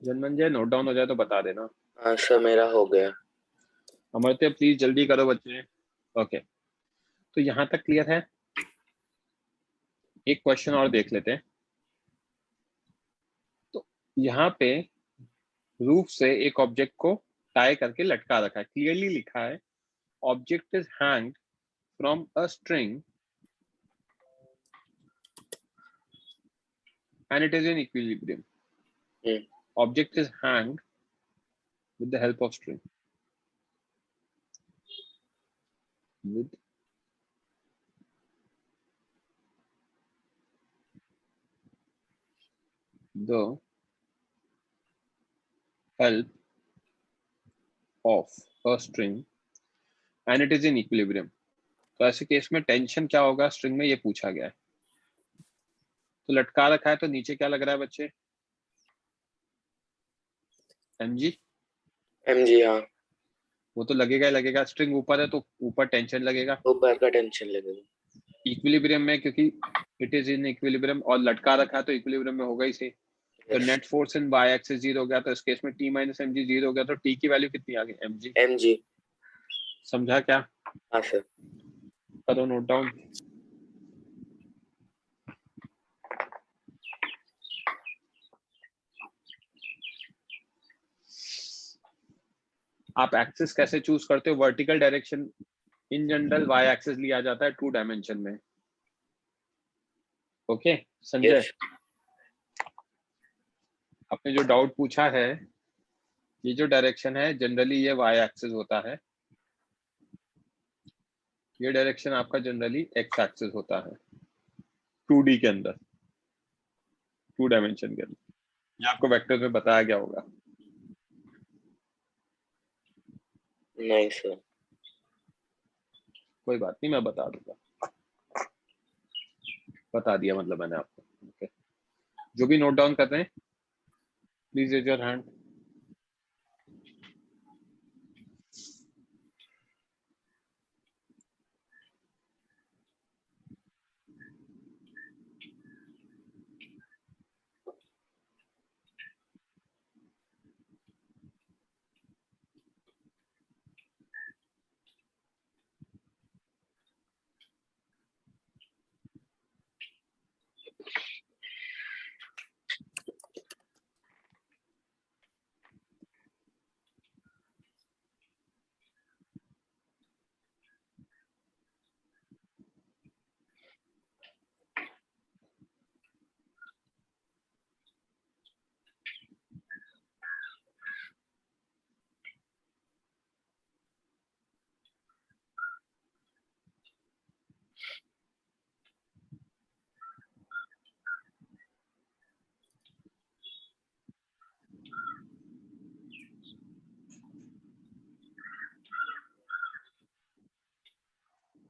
[SPEAKER 1] जन्मंजय नोट डाउन हो जाए तो बता देना.
[SPEAKER 7] हाँ सर मेरा हो गया.
[SPEAKER 1] अमरत्य प्लीज जल्दी करो बच्चे. ओके, तो यहाँ तक क्लियर है. एक क्वेश्चन और देख लेते हैं. तो यहाँ पे रूफ से एक ऑब्जेक्ट को टाई करके लटका रखा है. क्लियरली लिखा है object is hanged from a string and it is in equilibrium. Object is hanged with the help of string. With the help of a string and it is in equilibrium. तो ऐसे case में tension क्या होगा string में, ये पूछा गया है. तो लटका रखा है तो नीचे क्या लग रहा है बच्चे? mg.
[SPEAKER 7] mg, हाँ
[SPEAKER 1] वो तो लगेगा ही लगेगा, स्ट्रिंग ऊपर है तो ऊपर टेंशन लगेगा।
[SPEAKER 7] ऊपर का टेंशन लगेगा।
[SPEAKER 1] इक्विलिब्रियम में क्योंकि इट इज इन इक्विलिब्रियम और लटका रखा है तो इक्विलिब्रियम में होगा ही सही। तो
[SPEAKER 7] Yes.
[SPEAKER 1] Net force in y axis 0 हो गया, तो इस केस में t माइनस mg 0 हो गया, तो t की वैल्यू कितनी आ गई? mg।
[SPEAKER 7] mg,
[SPEAKER 1] समझा क्या?
[SPEAKER 7] हाँ सर।
[SPEAKER 1] करो नोट डाउन। आप एक्सिस कैसे चूज करते हो? Vertical direction in general y axis लिया जाता है 2 डायमेंशन में। Okay Sanjay,
[SPEAKER 7] Yes.
[SPEAKER 1] आपने जो डाउट पूछा है, ये जो डायरेक्शन है जनरली ये y एक्सिस होता है, ये डायरेक्शन आपका जनरली x एक्सिस होता है 2D के अंदर, 2 डायमेंशन के अंदर। ये आपको वेक्टर में बताया गया होगा।
[SPEAKER 7] नहीं सर।
[SPEAKER 1] कोई बात नहीं, मैं बता दूंगा, बता दिया मतलब मैंने आपको। ओके, जो भी नोट डाउन कर रहे हैं प्लीज रेज योर हैंड।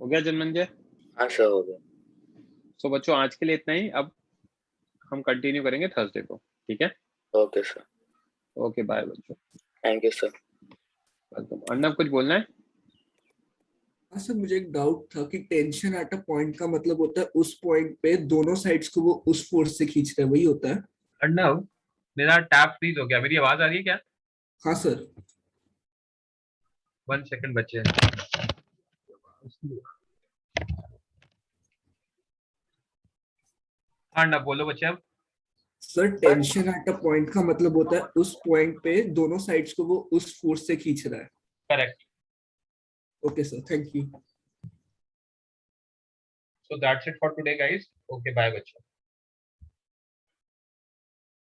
[SPEAKER 1] हो गया जनमंजय?
[SPEAKER 7] हाँ सर हो गया।
[SPEAKER 1] सो बच्चों आज के लिए इतना ही, अब हम कंटिन्यू करेंगे थर्सडे को, ठीक है?
[SPEAKER 7] Okay sir.
[SPEAKER 1] ओके बाय बच्चों।
[SPEAKER 7] Thank you sir.
[SPEAKER 1] Welcome. Arnav कुछ बोलना है?
[SPEAKER 9] हाँ सर, मुझे एक डाउट था कि टेंशन एट अ पॉइंट का मतलब होता है उस पॉइंट पे दोनों साइड्स को वो उस फोर्स से खींच रहे हैं, वही होता है?
[SPEAKER 1] अर्णव मेरा टैब फ्रीज हो गया, मेरी आवाज आ रही है क्या?
[SPEAKER 9] हाँ सर।
[SPEAKER 1] 1 सेकंड बचे। अर्णव बोलो बच्चे अब।
[SPEAKER 9] Sir tension at a point का मतलब होता है उस पॉइंट पे दोनों साइड्स को वो उस फोर्स से खींच रहा है।
[SPEAKER 1] Correct.
[SPEAKER 9] Okay sir, thank you.
[SPEAKER 1] So that's it for today guys. Okay bye बच्चों।